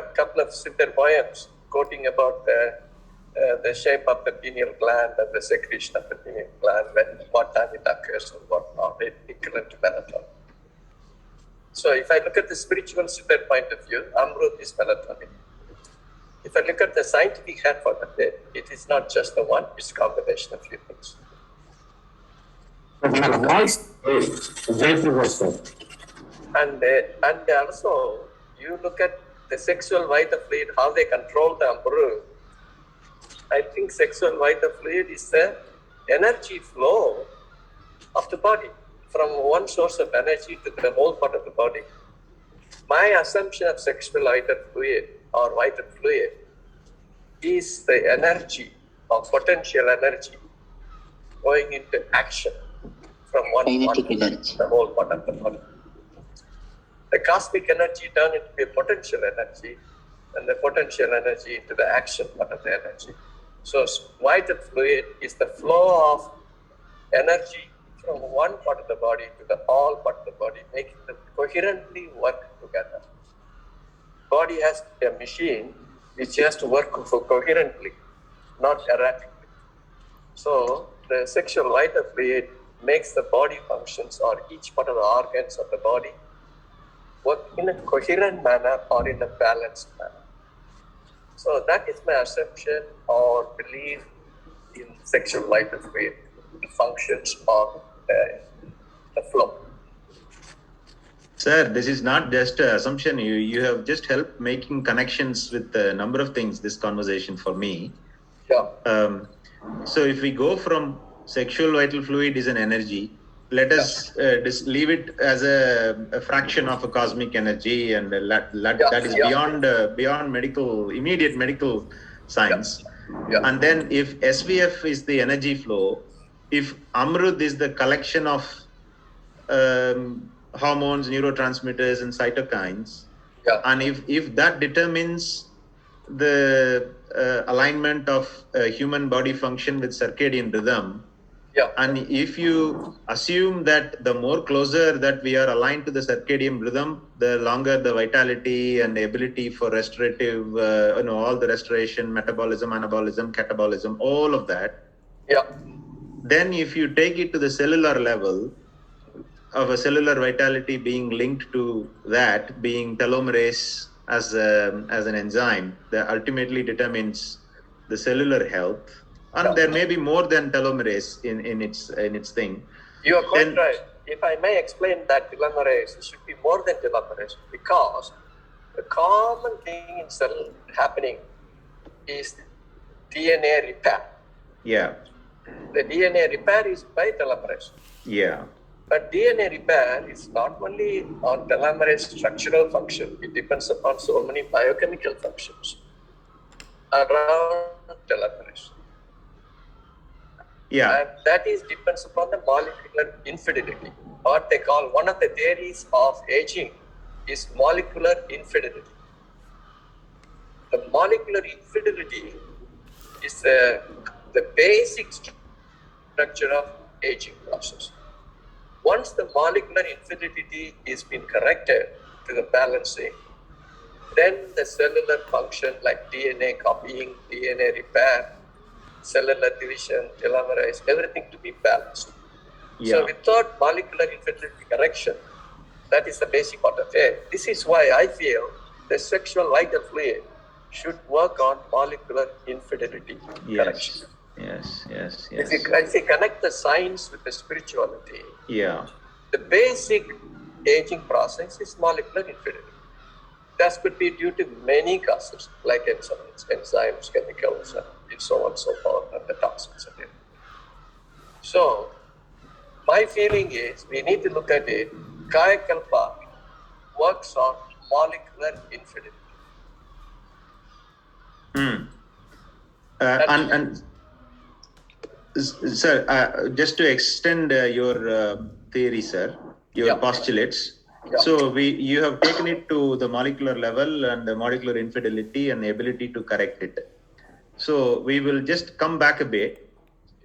a couple of Siddhar poems quoting about the shape of the pineal gland and the secretion of the pineal gland, what time it occurs and what not, equivalent to melatonin. So if I look at the spiritual Siddhar point of view, Amrut is melatonin. If I look at the scientific hand for that, it is not just the one, it's a combination of few things. And also, you look at the sexual vital fluid, how they control the Amrut. I think sexual vital fluid is the energy flow of the body from one source of energy to the whole part of the body. My assumption of sexual vital fluid or vital fluid is the energy or potential energy going into action from one part to the whole part of the body. The cosmic energy turned into a potential energy and the potential energy into the action part of the energy. So vital fluid is the flow of energy from one part of the body to the all part of the body, making them coherently work together. Body has a machine which has to work coherently, not erratically. So the sexual vital fluid makes the body functions or each part of the organs of the body work in a coherent manner or in a balanced manner. So that is my assumption or belief in sexual vital fluid functions or the flow. Sir, this is not just an assumption. You have just helped making connections with a number of things, this conversation for me. Yeah. So if we go from sexual vital fluid is an energy, let us just leave it as a fraction of a cosmic energy, and that is beyond immediate medical science. And then if SVF is the energy flow, if Amrut is the collection of hormones, neurotransmitters, and cytokines, and if that determines the alignment of human body function with circadian rhythm, and if you assume that the more closer that we are aligned to the circadian rhythm, the longer the vitality and the ability for restorative, all the restoration, metabolism, anabolism, catabolism, all of that. Then if you take it to the cellular level, of a cellular vitality being linked to that, being telomerase as an enzyme that ultimately determines the cellular health, and there may be more than telomerase in its thing. You are quite right. If I may explain that telomerase should be more than telomerase, because the common thing in cell happening is DNA repair. Yeah. The DNA repair is by telomerase. Yeah. But DNA repair is not only on telomerase structural function, it depends upon so many biochemical functions around telomerase. Yeah. And that depends upon the molecular infidelity. What they call, one of the theories of aging is molecular infidelity. The molecular infidelity is the basic structure of aging process. Once the molecular infidelity is been corrected to the balancing, then the cellular function like DNA copying, DNA repair, cellular division, telomerase, everything to be balanced. Yeah. So without molecular infidelity correction, that is the basic part of it. This is why I feel the sexual vital fluid should work on molecular infidelity correction. Yes. If you connect the science with the spirituality, the basic aging process is molecular infidelity. That could be due to many causes, like enzymes, chemicals, and so on and so forth, and the toxins. So, my feeling is we need to look at it. Kayakalpa works on molecular infidelity. Sir, just to extend your theory, sir, your postulates. So you have taken it to the molecular level and the molecular infidelity and the ability to correct it. So we will just come back a bit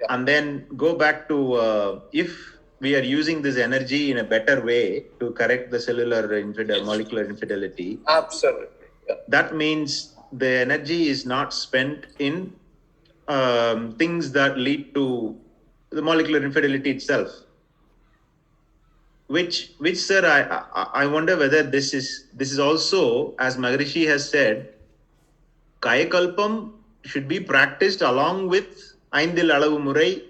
and then go back to if we are using this energy in a better way to correct the cellular molecular infidelity. Absolutely. That means the energy is not spent in things that lead to the molecular infidelity itself. Which sir, I wonder whether this is also, as Maharishi has said, Kayakalpam should be practiced along with Aindil Alavu Murai.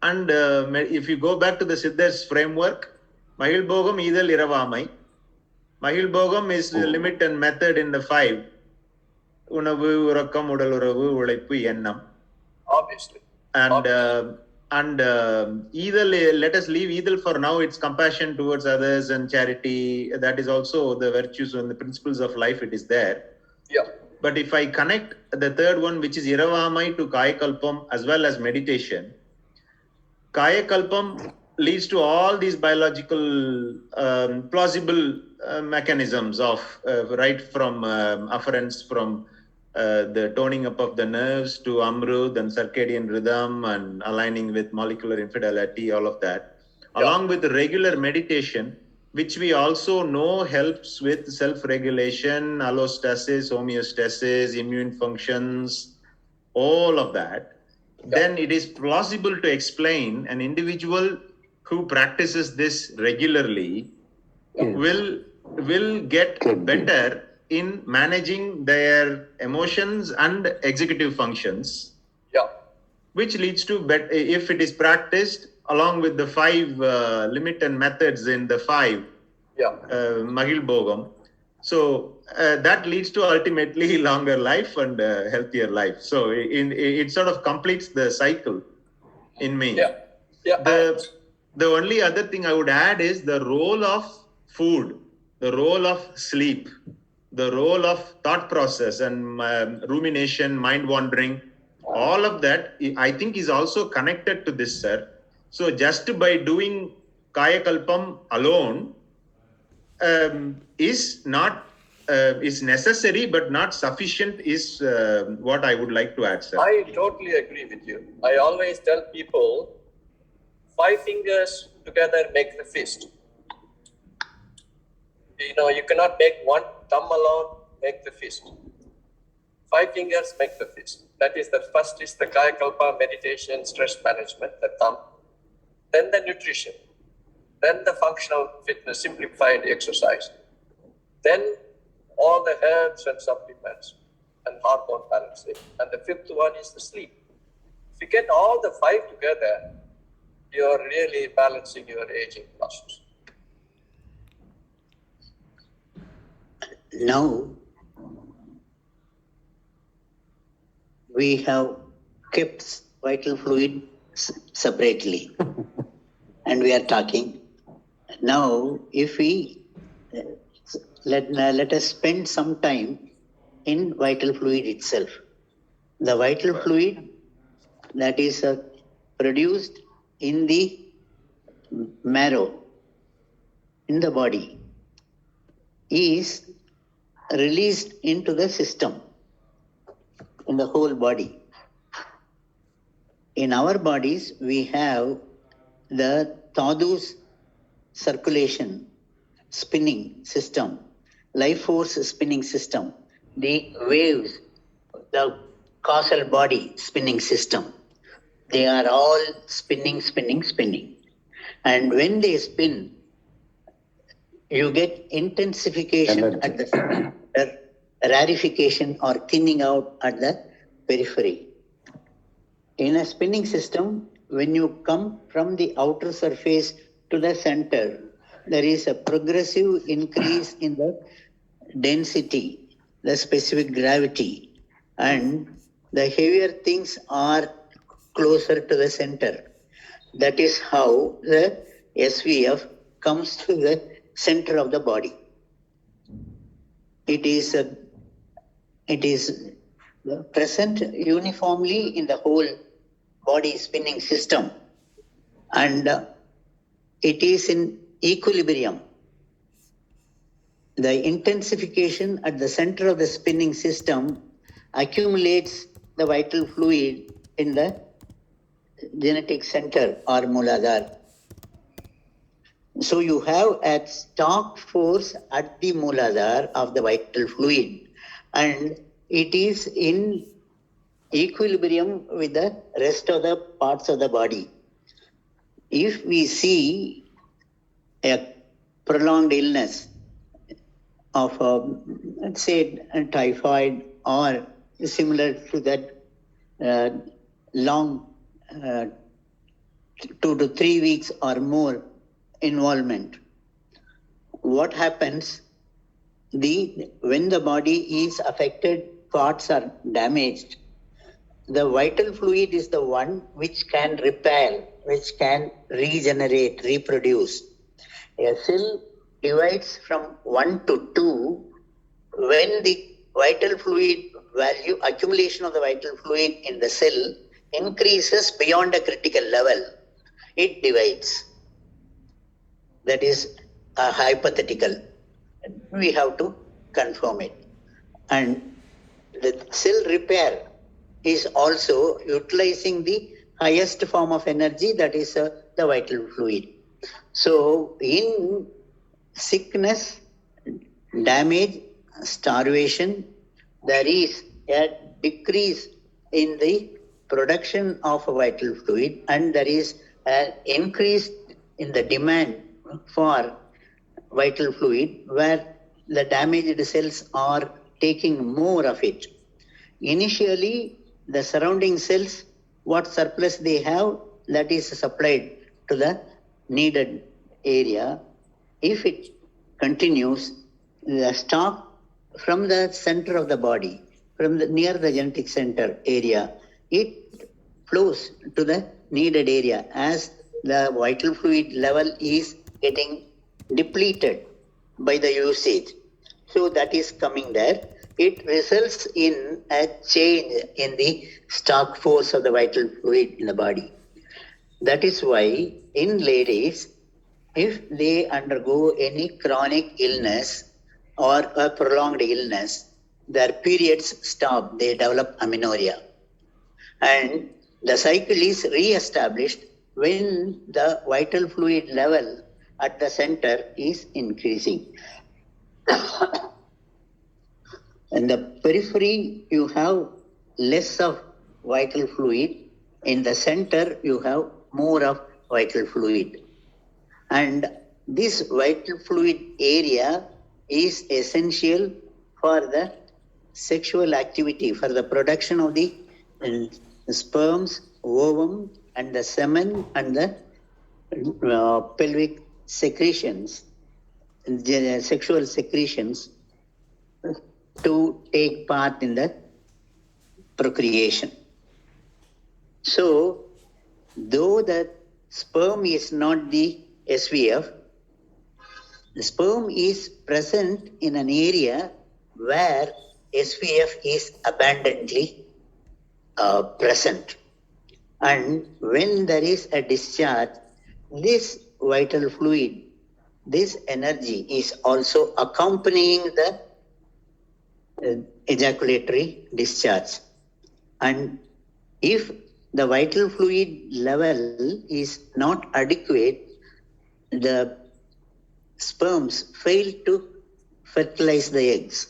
And if you go back to the Siddhar's framework, Mahil Bogam Idal Iravamai. Mahil Bogam is the limit and method in the 5. Unavu, Urakam, Udaluravu, Ulaipu, Yennam. Obviously. And either let us leave either for now, it's compassion towards others and charity. That is also the virtues and the principles of life, it is there. Yeah. But if I connect the third one, which is Iravamai, to Kayakalpam as well as meditation, Kayakalpam leads to all these biological plausible mechanisms of right from afference from the toning up of the nerves to Amrut and circadian rhythm and aligning with molecular infidelity, all of that, along with the regular meditation, which we also know helps with self-regulation, allostasis, homeostasis, immune functions, all of that. Then it is plausible to explain an individual who practices this regularly will get better in managing their emotions and executive functions, which leads to if it is practiced along with the 5 limit and methods in the 5 Mahil Bogam. So that leads to ultimately longer life and healthier life. So it sort of completes the cycle in me. The only other thing I would add is the role of food, the role of sleep, the role of thought process and rumination, mind wandering, all of that, I think, is also connected to this, sir. So just by doing Kayakalpam alone is not is necessary but not sufficient is what I would like to add, sir. I totally agree with you. I always tell people 5 fingers together make the fist. You cannot make one thumb alone make the fist. 5 fingers make the fist. That is the first is the Kayakalpa meditation, stress management, the thumb. Then the nutrition. Then the functional fitness, simplified exercise. Then all the herbs and supplements and hormone balancing. And the 5th one is the sleep. If you get all the 5 together, you're really balancing your aging process. Now, we have kept vital fluid separately and we are talking. Now, if we let us spend some time in vital fluid itself. The vital fluid that is produced in the marrow, in the body, is released into the system, in the whole body. In our bodies, we have the Tadu's circulation spinning system, life force spinning system, the waves, the causal body spinning system. They are all spinning. And when they spin, you get intensification at the center, rarefication or thinning out at the periphery. In a spinning system, when you come from the outer surface to the center, there is a progressive increase in the density, the specific gravity, and the heavier things are closer to the center. That is how the SVF comes to the center of the body. It is present uniformly in the whole body spinning system, and it is in equilibrium. The intensification at the center of the spinning system accumulates the vital fluid in the genetic center or Mooladhara. So you have a stock force at the Mooladhara of the vital fluid, and it is in equilibrium with the rest of the parts of the body. If we see a prolonged illness of, let's say, typhoid or similar to that long 2 to 3 weeks or more involvement, what happens? When the body is affected, parts are damaged, the vital fluid is the one which can repair, which can regenerate, reproduce. A cell divides from 1 to 2 when the vital fluid value, accumulation of the vital fluid in the cell increases beyond a critical level. It divides. That is a hypothetical. We have to confirm it. And the cell repair is also utilizing the highest form of energy, that is the vital fluid. So in sickness, damage, starvation, there is a decrease in the production of vital fluid, and there is an increase in the demand for vital fluid where the damaged cells are taking more of it. Initially, the surrounding cells, what surplus they have, that is supplied to the needed area. If it continues, the stock from the center of the body, from near the genetic center area, it flows to the needed area as the vital fluid level is getting depleted by the usage. So that is coming there. It results in a change in the stock force of the vital fluid in the body. That is why in ladies, if they undergo any chronic illness or a prolonged illness, their periods stop, they develop amenorrhea. And the cycle is re-established when the vital fluid level at the center is increasing. In the periphery, you have less of vital fluid. In the center, you have more of vital fluid. And this vital fluid area is essential for the sexual activity, for the production of the sperms, ovum, and the semen, and the pelvic secretions, sexual secretions, to take part in the procreation. So, though the sperm is not the SVF, the sperm is present in an area where SVF is abundantly present. And when there is a discharge, this vital fluid, this energy is also accompanying the ejaculatory discharge. And if the vital fluid level is not adequate, the sperms fail to fertilize the eggs.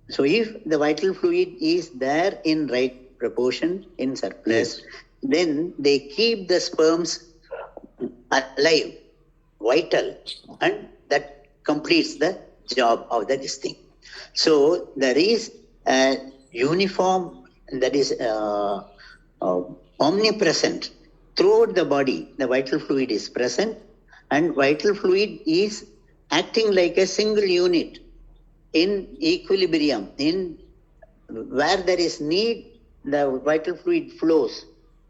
So if the vital fluid is there in right proportion, in surplus, then they keep the sperms alive, vital, and that completes the job of this thing. So there is a uniform, that is omnipresent throughout the body. The vital fluid is present, and vital fluid is acting like a single unit in equilibrium. In where there is need, the vital fluid flows.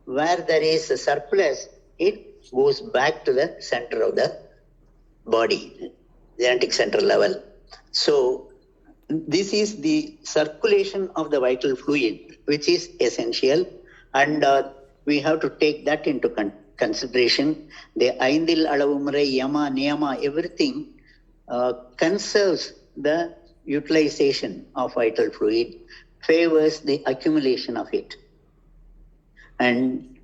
Where there is a surplus, it goes back to the center of the body, genetic center level. So this is the circulation of the vital fluid, which is essential, and we have to take that into consideration. The Aindil Alavumurai, Yama, Niyama, everything conserves the utilization of vital fluid, favors the accumulation of it. And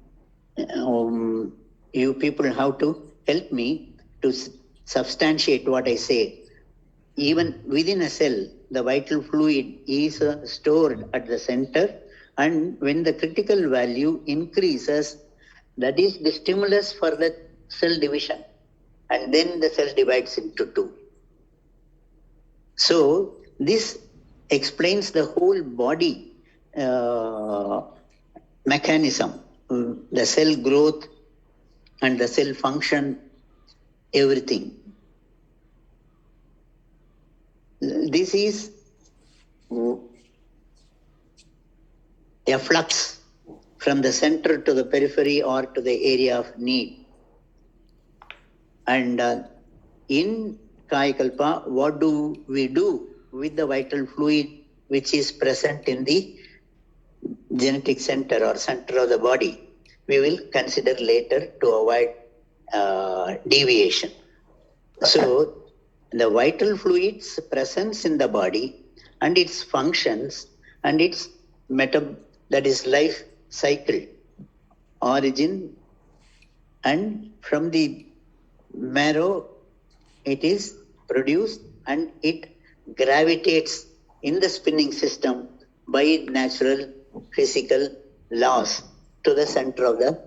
you people have to help me to substantiate what I say. Even within a cell, the vital fluid is stored at the center, and when the critical value increases, that is the stimulus for the cell division, and then the cell divides into two. So this explains the whole body mechanism, the cell growth and the cell function, everything. This is a flux from the center to the periphery or to the area of need. And in Kayakalpa, what do we do with the vital fluid which is present in the genetic center or center of the body? We will consider later to avoid deviation. So the vital fluid's presence in the body and its functions and its that is life cycle, origin, and from the marrow it is produced and it gravitates in the spinning system by natural physical laws to the center of the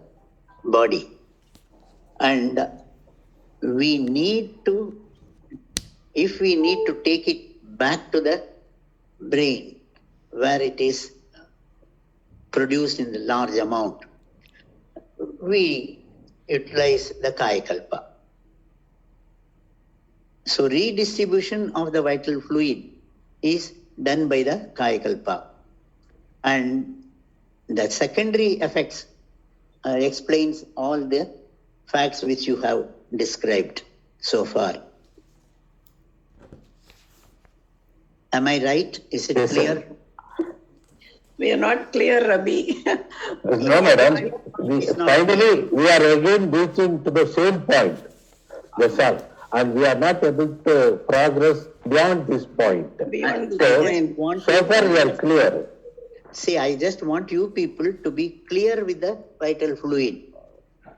body. And we need to, if we need to take it back to the brain where it is produced in the large amount, we utilize the Kayakalpa. So redistribution of the vital fluid is done by the Kayakalpa. And the secondary effects explains all the facts which you have described so far. Am I right? Is it Yes, sir. clear? We are not clear, Rabi. No, madam. Finally, we are again reaching to the same point, the sun, and we are not able to progress beyond this point. Beyond I this just point. want So far, we are clear. See, I just want you people to be clear with the vital fluid.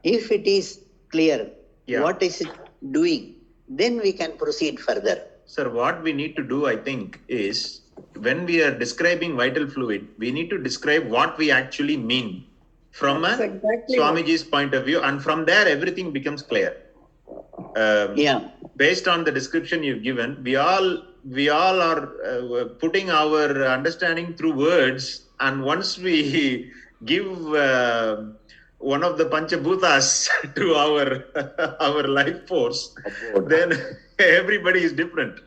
If it is clear, Yeah. what is it doing, then we can proceed further. Sir, what we need to do, I think, is when we are describing vital fluid, we need to describe what we actually mean from That's a exactly Swamiji's point of view, and from there everything becomes clear. Yeah. Based on the description you've given, we all are putting our understanding through words, and once we give one of the Panchabhutas to our life force, then everybody is different.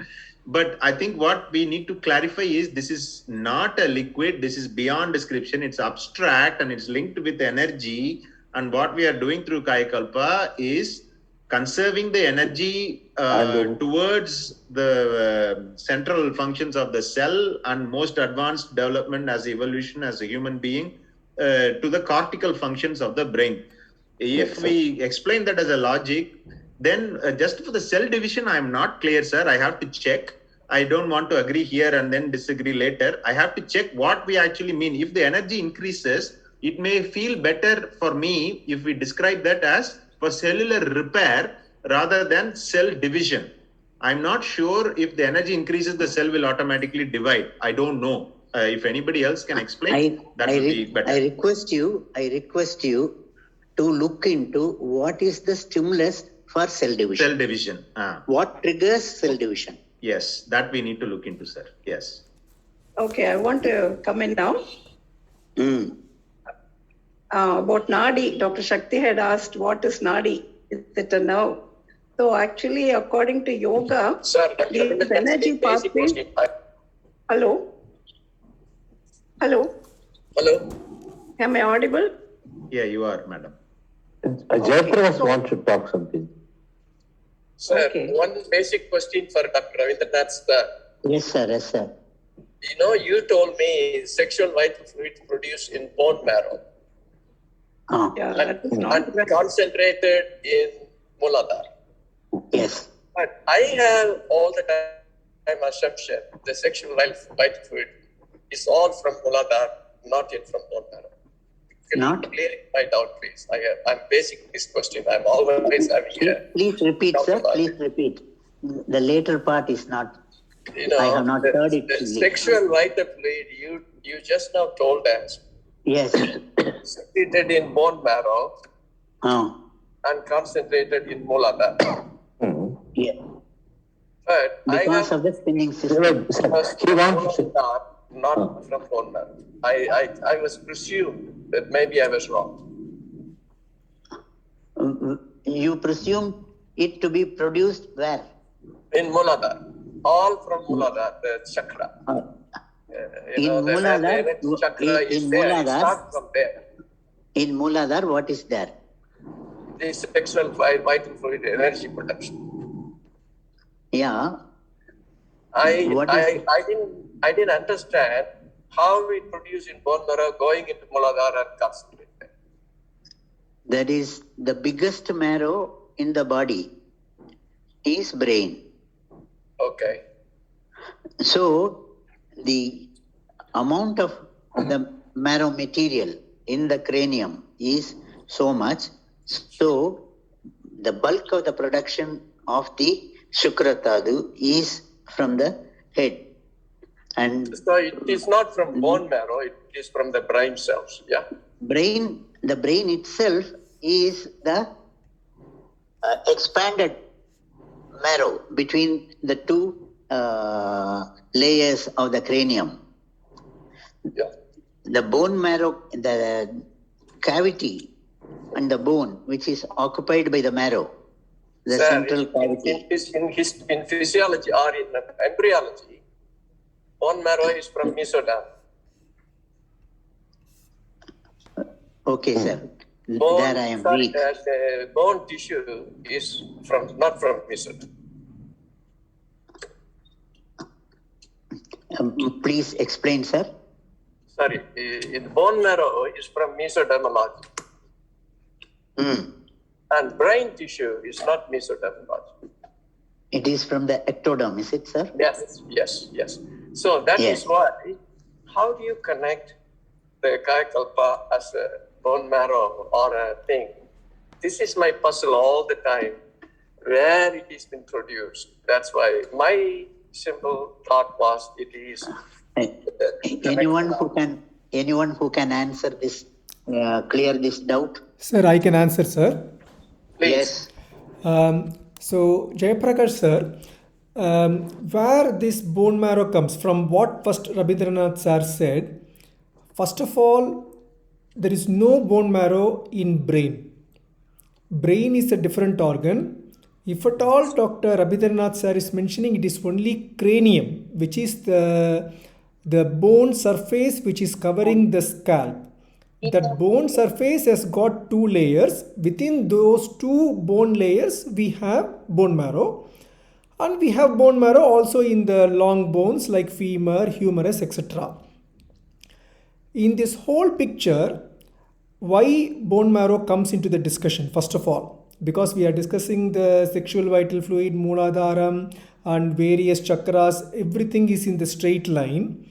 But I think what we need to clarify is this is not a liquid, this is beyond description, it's abstract and it's linked with energy. And what we are doing through Kayakalpa is conserving the energy towards the central functions of the cell and most advanced development as evolution as a human being to the cortical functions of the brain. If we explain that as a logic, then just for the cell division, I am not clear, sir. I have to check. I don't want to agree here and then disagree later. I have to check what we actually mean. If the energy increases, it may feel better for me if we describe that as for cellular repair rather than cell division. I'm not sure if the energy increases, the cell will automatically divide. I don't know. If anybody else can explain, that would be better. I request you to look into what is the stimulus for cell division. Cell division. What triggers cell division? Yes, that we need to look into, sir. Yes. Okay, I want to come in now. About Nadi, Dr. Shakti had asked, what is Nadi? Is it a nerve? So actually, according to yoga, Sir, these energy pathways. Hello? Hello? Hello? Am I audible? Yeah, you are, madam. Jayapras wants to talk something. Sir, Okay. one basic question for Dr. Ravindranath, sir. Yes, sir. Yes, sir. You told me sexual vital fluid produced in bone marrow Yeah, that is not and concentrated in Muladhara. Yes. But I have all the time assumption the sexual vital fluid is all from Muladhara, not yet from bone marrow. Can Not? you clear my doubt, please? I'm basing this question. I'm always having Please repeat, doubt sir. about Please it. repeat. The later part is not. I have not heard it The fully. sexual vital fluid you just now told us Yes. secreted in bone marrow and concentrated in Muladhara. Yeah. But Because of the spinning system. He wants to. not from bone marrow. I was presumed that maybe I was wrong. You presume it to be produced where? In Muladhara. All from Muladhara, the chakra. In Muladhara, the chakra is in there. It Muladhara, starts from there. in Muladhara, what is there? The sexual vital fluid energy production. Yeah. I didn't understand how it produced in bone marrow going into Muladhara and concentrated. That is the biggest marrow in the body is brain. Okay. So the amount of the marrow material in the cranium is so much. So the bulk of the production of the Shukratadu is from the head. And So it is not from bone marrow, it is from the brain cells. Yeah. the brain itself is the expanded marrow between the two layers of the cranium. Yeah. The bone marrow, the cavity and the bone, which is occupied by the marrow, the Sir, central cavity. in physiology or in embryology, bone marrow is from mesoderm. Okay, sir. Bone, there I am sorry, weak. the bone tissue is not from mesoderm. Please explain, sir. Sorry, the bone marrow is from mesodermology. And brain tissue is not mesodermology. It is from the ectoderm, is it, sir? Yes. So that is why, how do you connect the Kayakalpa as a bone marrow or a thing? This is my puzzle all the time, where it is been produced. That's why my simple thought was it is. Anyone who can answer this, clear this doubt? Sir, I can answer, sir. Please. Yes. So, Jayaprakash sir, where this bone marrow comes from, what first Rabindranath sir said, first of all, there is no bone marrow in brain. Brain is a different organ. If at all Dr. Rabindranath sir is mentioning, it is only cranium, which is the bone surface which is covering the scalp. That bone surface has got two layers. Within those two bone layers, we have bone marrow. And we have bone marrow also in the long bones like femur, humerus, etc. In this whole picture, why bone marrow comes into the discussion, first of all? Because we are discussing the sexual vital fluid, Mooladharam, and various chakras, everything is in the straight line.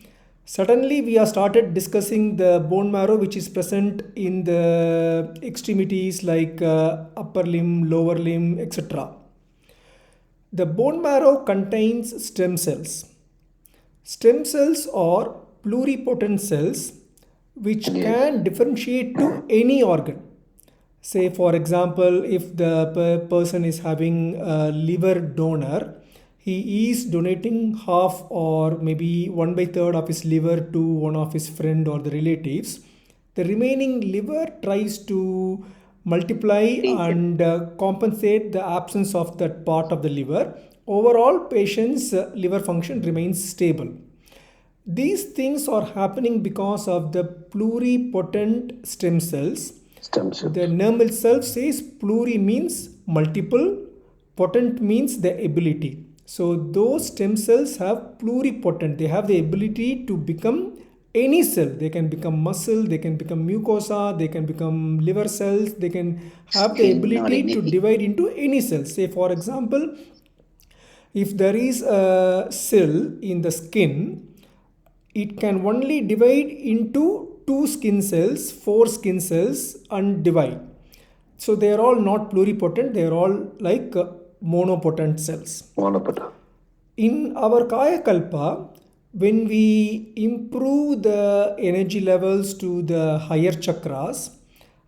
Suddenly we have started discussing the bone marrow which is present in the extremities like upper limb, lower limb, etc. The bone marrow contains stem cells. Stem cells are pluripotent cells which can differentiate to any organ. Say for example, if the person is having a liver donor, he is donating half or maybe 1/3 of his liver to one of his friend or the relatives. The remaining liver tries to multiply and compensate the absence of that part of the liver. Overall, patient's liver function remains stable. These things are happening because of the pluripotent stem cells. The name itself says pluri means multiple, potent means the ability. So those stem cells have pluripotent. They have the ability to become any cell. They can become muscle, they can become mucosa, they can become liver cells, they can have the ability to divide into any cell. Say for example, if there is a cell in the skin, it can only divide into 2 skin cells, 4 skin cells and divide. So they are all not pluripotent, they are all like monopotent cells. In our Kayakalpa, when we improve the energy levels to the higher chakras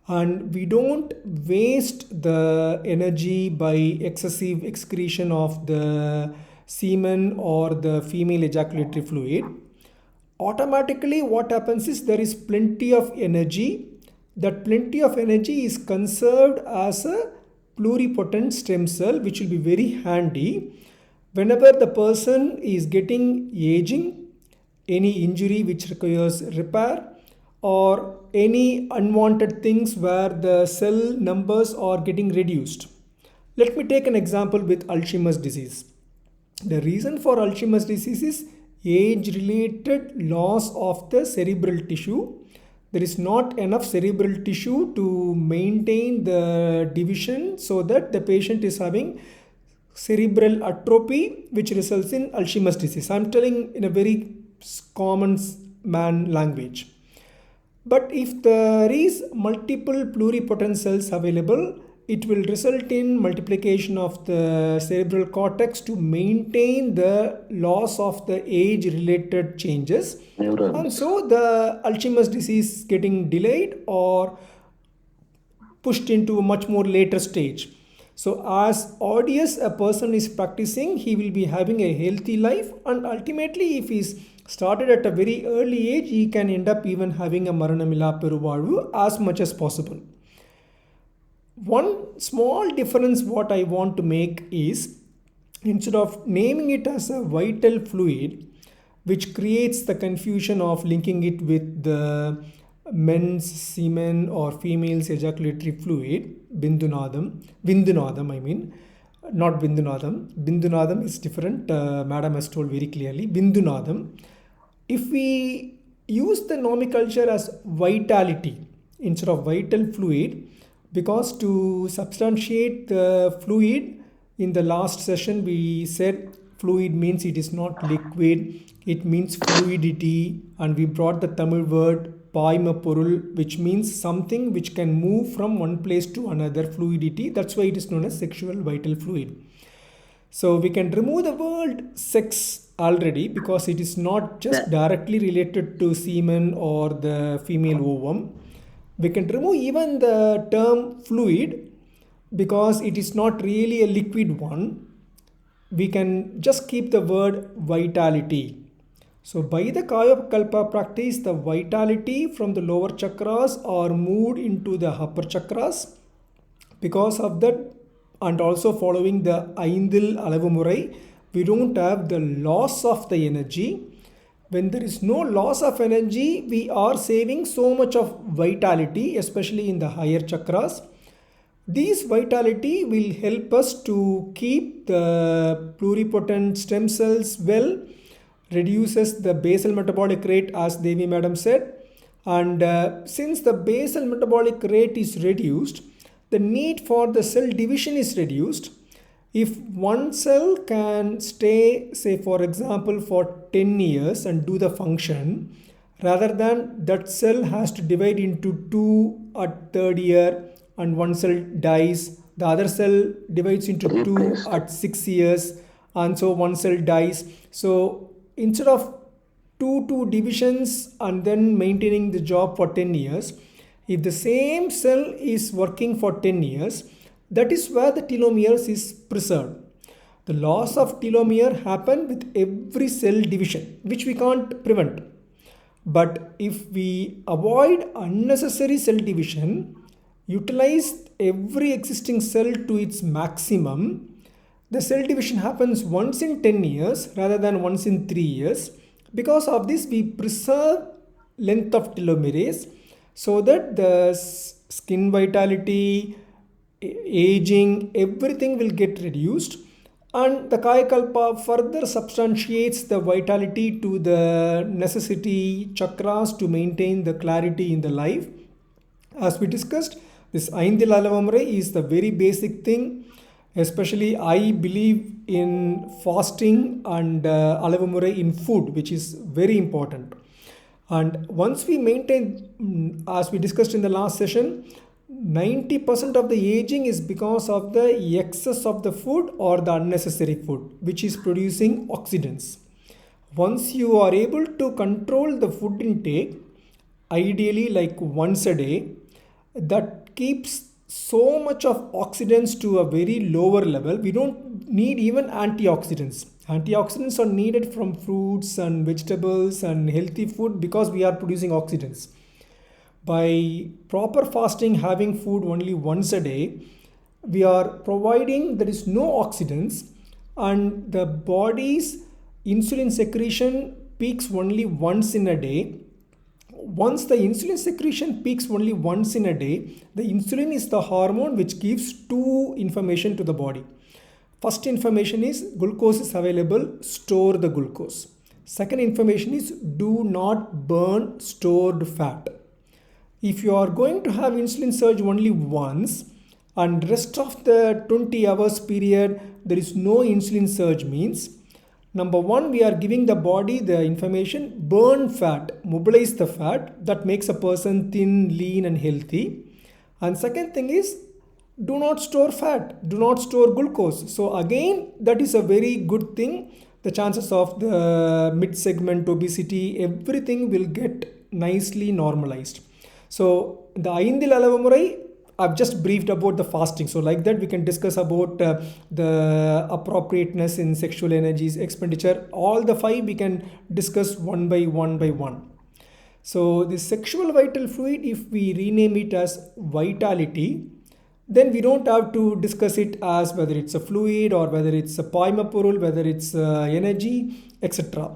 and we don't waste the energy by excessive excretion of the semen or the female ejaculatory fluid, automatically what happens is there is plenty of energy. That plenty of energy is conserved as a pluripotent stem cell, which will be very handy whenever the person is getting aging, any injury which requires repair, or any unwanted things where the cell numbers are getting reduced. Let me take an example with Alzheimer's disease. The reason for Alzheimer's disease is age-related loss of the cerebral tissue. There is not enough cerebral tissue to maintain the division so that the patient is having cerebral atrophy, which results in Alzheimer's disease. I am telling in a very common man language. But if there is multiple pluripotent cells available, it will result in multiplication of the cerebral cortex to maintain the loss of the age-related changes. And so the Alzheimer's disease is getting delayed or pushed into a much more later stage. So as odious a person is practicing, he will be having a healthy life, and ultimately if he is started at a very early age, he can end up even having a Maranamila Peruvalu as much as possible. One small difference what I want to make is, instead of naming it as a vital fluid, which creates the confusion of linking it with the men's semen or female's ejaculatory fluid, Vindunadam I mean, not Vindunadam. Vindunadam is different, madam has told very clearly. Vindunadam. If we use the nomenclature as vitality instead of vital fluid, because to substantiate the fluid, in the last session we said fluid means it is not liquid, it means fluidity, and we brought the Tamil word paimapurul, which means something which can move from one place to another, fluidity. That's why it is known as sexual vital fluid. So we can remove the word sex already because it is not just directly related to semen or the female ovum. We can remove even the term fluid because it is not really a liquid one. We can just keep the word vitality. So by the Kayakalpa practice, the vitality from the lower chakras are moved into the upper chakras. Because of that, and also following the Aindil Alavumurai, we don't have the loss of the energy. When there is no loss of energy, we are saving so much of vitality, especially in the higher chakras. This vitality will help us to keep the pluripotent stem cells well, reduces the basal metabolic rate as Devi madam said, and since the basal metabolic rate is reduced, the need for the cell division is reduced. If one cell can stay, say for example, for 10 years and do the function, rather than that cell has to divide into two at third year and one cell dies, the other cell divides into two at 6 years, and so one cell dies. So instead of two divisions and then maintaining the job for 10 years, if the same cell is working for 10 years, that is where the telomeres is preserved. The loss of telomere happen with every cell division, which we can't prevent. But if we avoid unnecessary cell division, utilize every existing cell to its maximum, the cell division happens once in 10 years rather than once in 3 years. Because of this, we preserve length of telomeres so that the skin vitality, aging, everything will get reduced. And the Kayakalpa further substantiates the vitality to the necessity chakras to maintain the clarity in the life. As we discussed, this Aindil Alavamrai is the very basic thing. Especially I believe in fasting and Alavumurai in food, which is very important. And once we maintain, as we discussed in the last session, 90% of the aging is because of the excess of the food or the unnecessary food, which is producing oxidants. Once you are able to control the food intake, ideally like once a day, that keeps so much of oxidants to a very lower level. We don't need even antioxidants. Antioxidants are needed from fruits and vegetables and healthy food because we are producing oxidants. By proper fasting, having food only once a day, we are providing there is no oxidants, and the body's insulin secretion peaks only once in a day. Once the insulin secretion peaks only once in a day, the insulin is the hormone which gives two information to the body. First information is glucose is available, store the glucose. Second information is do not burn stored fat. If you are going to have insulin surge only once and rest of the 20 hours period there is no insulin surge, means number one, we are giving the body the information, burn fat, mobilize the fat that makes a person thin, lean and healthy. And second thing is, do not store fat, do not store glucose. So again, that is a very good thing. The chances of the mid-segment obesity, everything will get nicely normalized. So the Aindil Alavumurai, I've just briefed about the fasting. So like that we can discuss about the appropriateness in sexual energies, expenditure. All the five we can discuss one by one. So the sexual vital fluid, if we rename it as vitality, then we don't have to discuss it as whether it's a fluid or whether it's a paimapurul, whether it's energy, etc.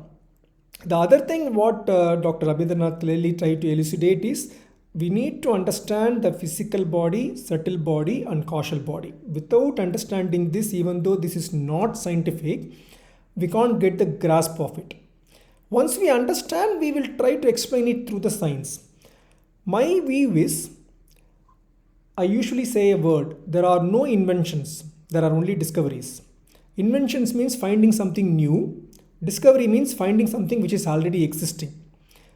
The other thing what Dr. Abhindranath clearly tried to elucidate is we need to understand the physical body, subtle body and causal body. Without understanding this, even though this is not scientific, we can't get the grasp of it. Once we understand, we will try to explain it through the science. My view is, I usually say a word, there are no inventions, there are only discoveries. Inventions means finding something new. Discovery means finding something which is already existing.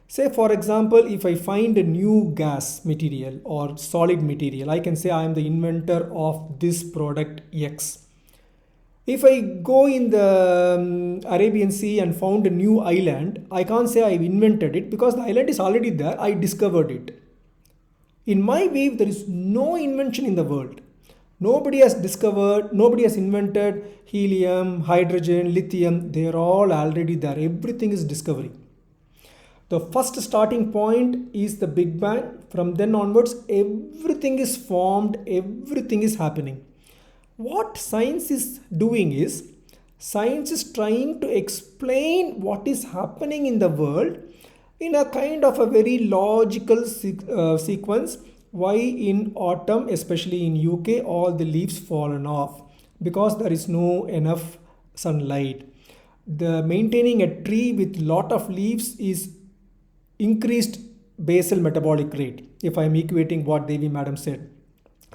Say for example, if I find a new gas material or solid material, I can say I am the inventor of this product X. If I go in the Arabian Sea and found a new island, I can't say I invented it because the island is already there, I discovered it. In my view, there is no invention in the world. Nobody has discovered, nobody has invented helium, hydrogen, lithium. They are all already there. Everything is discovery. The first starting point is the Big Bang. From then onwards, everything is formed, everything is happening. What science is doing is, science is trying to explain what is happening in the world in a kind of a very logical sequence. Why in autumn, especially in UK, all the leaves fallen off? Because there is no enough sunlight. The maintaining a tree with lot of leaves is increased basal metabolic rate, if I am equating what Devi madam said.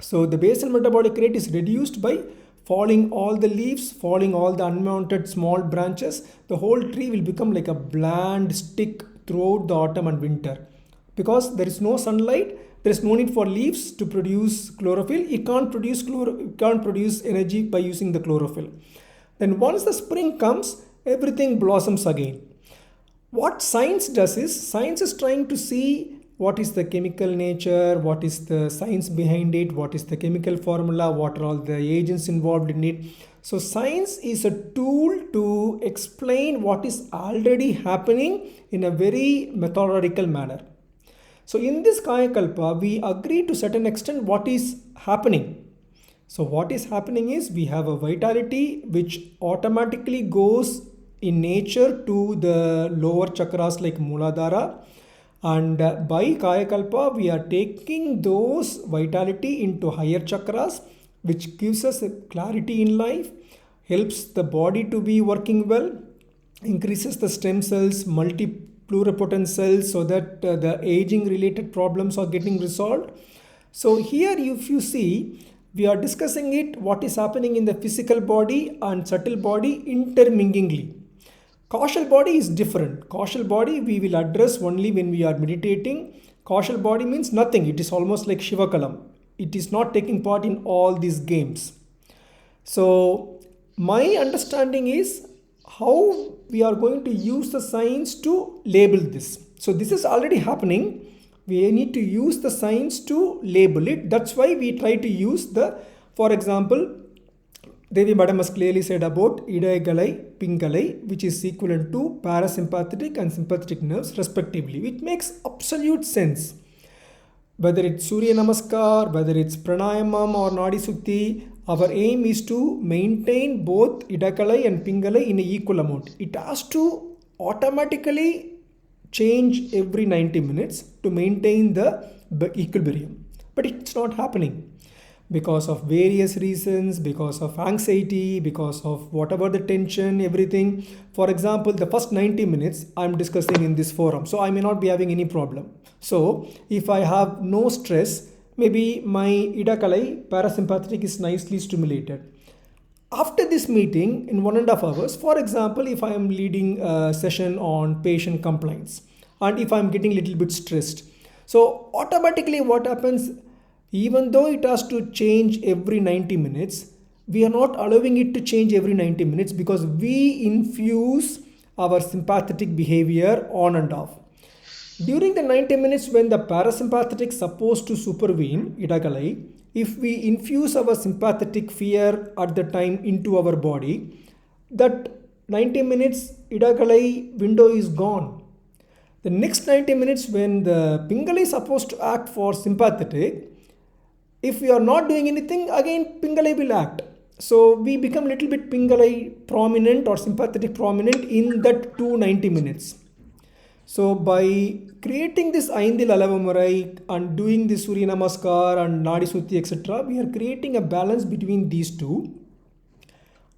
So the basal metabolic rate is reduced by falling all the leaves, falling all the unmounted small branches. The whole tree will become like a bland stick throughout the autumn and winter. Because there is no sunlight, there is no need for leaves to produce chlorophyll. It can't produce energy by using the chlorophyll. Then once the spring comes, everything blossoms again. What science does is, science is trying to see what is the chemical nature, what is the science behind it, what is the chemical formula, what are all the agents involved in it. So science is a tool to explain what is already happening in a very methodical manner. So in this Kayakalpa, we agree to certain extent what is happening. So what is happening is, we have a vitality which automatically goes in nature to the lower chakras like Muladhara, and by Kayakalpa we are taking those vitality into higher chakras, which gives us a clarity in life, helps the body to be working well, increases the stem cells, pluripotent cells, so that the aging related problems are getting resolved. So here if you see, we are discussing it, what is happening in the physical body and subtle body intermingling. Causal body is different. Causal body we will address only when we are meditating. Causal body means nothing. It is almost like Shivakalam. It is not taking part in all these games. So my understanding is how we are going to use the science to label this. So this is already happening. We need to use the science to label it. That's why we try to use the, for example, Devi Madam has clearly said about Idaigalai, Pingalai, which is equivalent to parasympathetic and sympathetic nerves respectively, which makes absolute sense. Whether it's Surya Namaskar, whether it's Pranayamam or Nadi Sutti, our aim is to maintain both Idakalai and Pingalai in an equal amount. It has to automatically change every 90 minutes to maintain the equilibrium. But it's not happening because of various reasons, because of anxiety, because of whatever the tension, everything. For example, the first 90 minutes I'm discussing in this forum, so I may not be having any problem. So if I have no stress, maybe my Idakalai parasympathetic is nicely stimulated. After this meeting in 1.5 hours, for example, if I am leading a session on patient compliance and if I am getting a little bit stressed, so automatically what happens, even though it has to change every 90 minutes, we are not allowing it to change every 90 minutes because we infuse our sympathetic behavior on and off. During the 90 minutes when the parasympathetic is supposed to supervene, Idakalai, if we infuse our sympathetic fear at the time into our body, that 90 minutes Idakalai window is gone. The next 90 minutes when the Pingalai is supposed to act for sympathetic, if we are not doing anything, again Pingalai will act. So we become little bit Pingalai prominent or sympathetic prominent in that 290 minutes. So by creating this Aindil Alavumurai and doing the Surya Namaskar and Nadi Sutti etc., we are creating a balance between these two.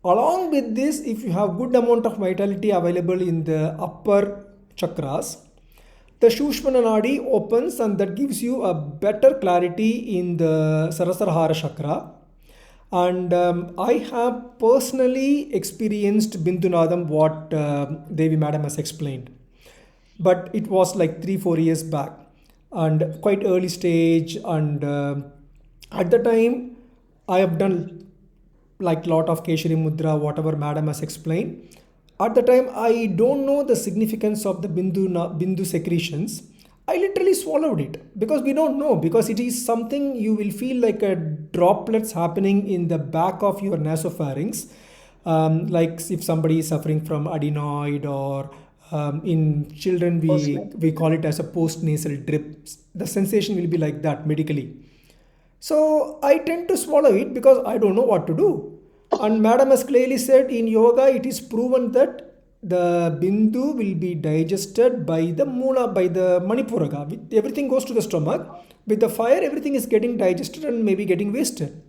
Along with this, if you have good amount of vitality available in the upper chakras, the Shushmana Nadi opens and that gives you a better clarity in the Sarasarahara chakra. And I have personally experienced Bindunadam, what Devi Madam has explained. But it was like 3-4 years back and quite early stage. And at the time, I have done like lot of Keshari Mudra, whatever Madam has explained. At the time, I don't know the significance of the Bindu secretions. I literally swallowed it because we don't know, because it is something you will feel like a droplets happening in the back of your nasopharynx. Like if somebody is suffering from adenoid, or in children we call it as a post-nasal drip. The sensation will be like that medically. So I tend to swallow it because I don't know what to do. And Madam has clearly said in yoga it is proven that the bindu will be digested by the mula, by the manipuraga. Everything goes to the stomach. With the fire, everything is getting digested and maybe getting wasted.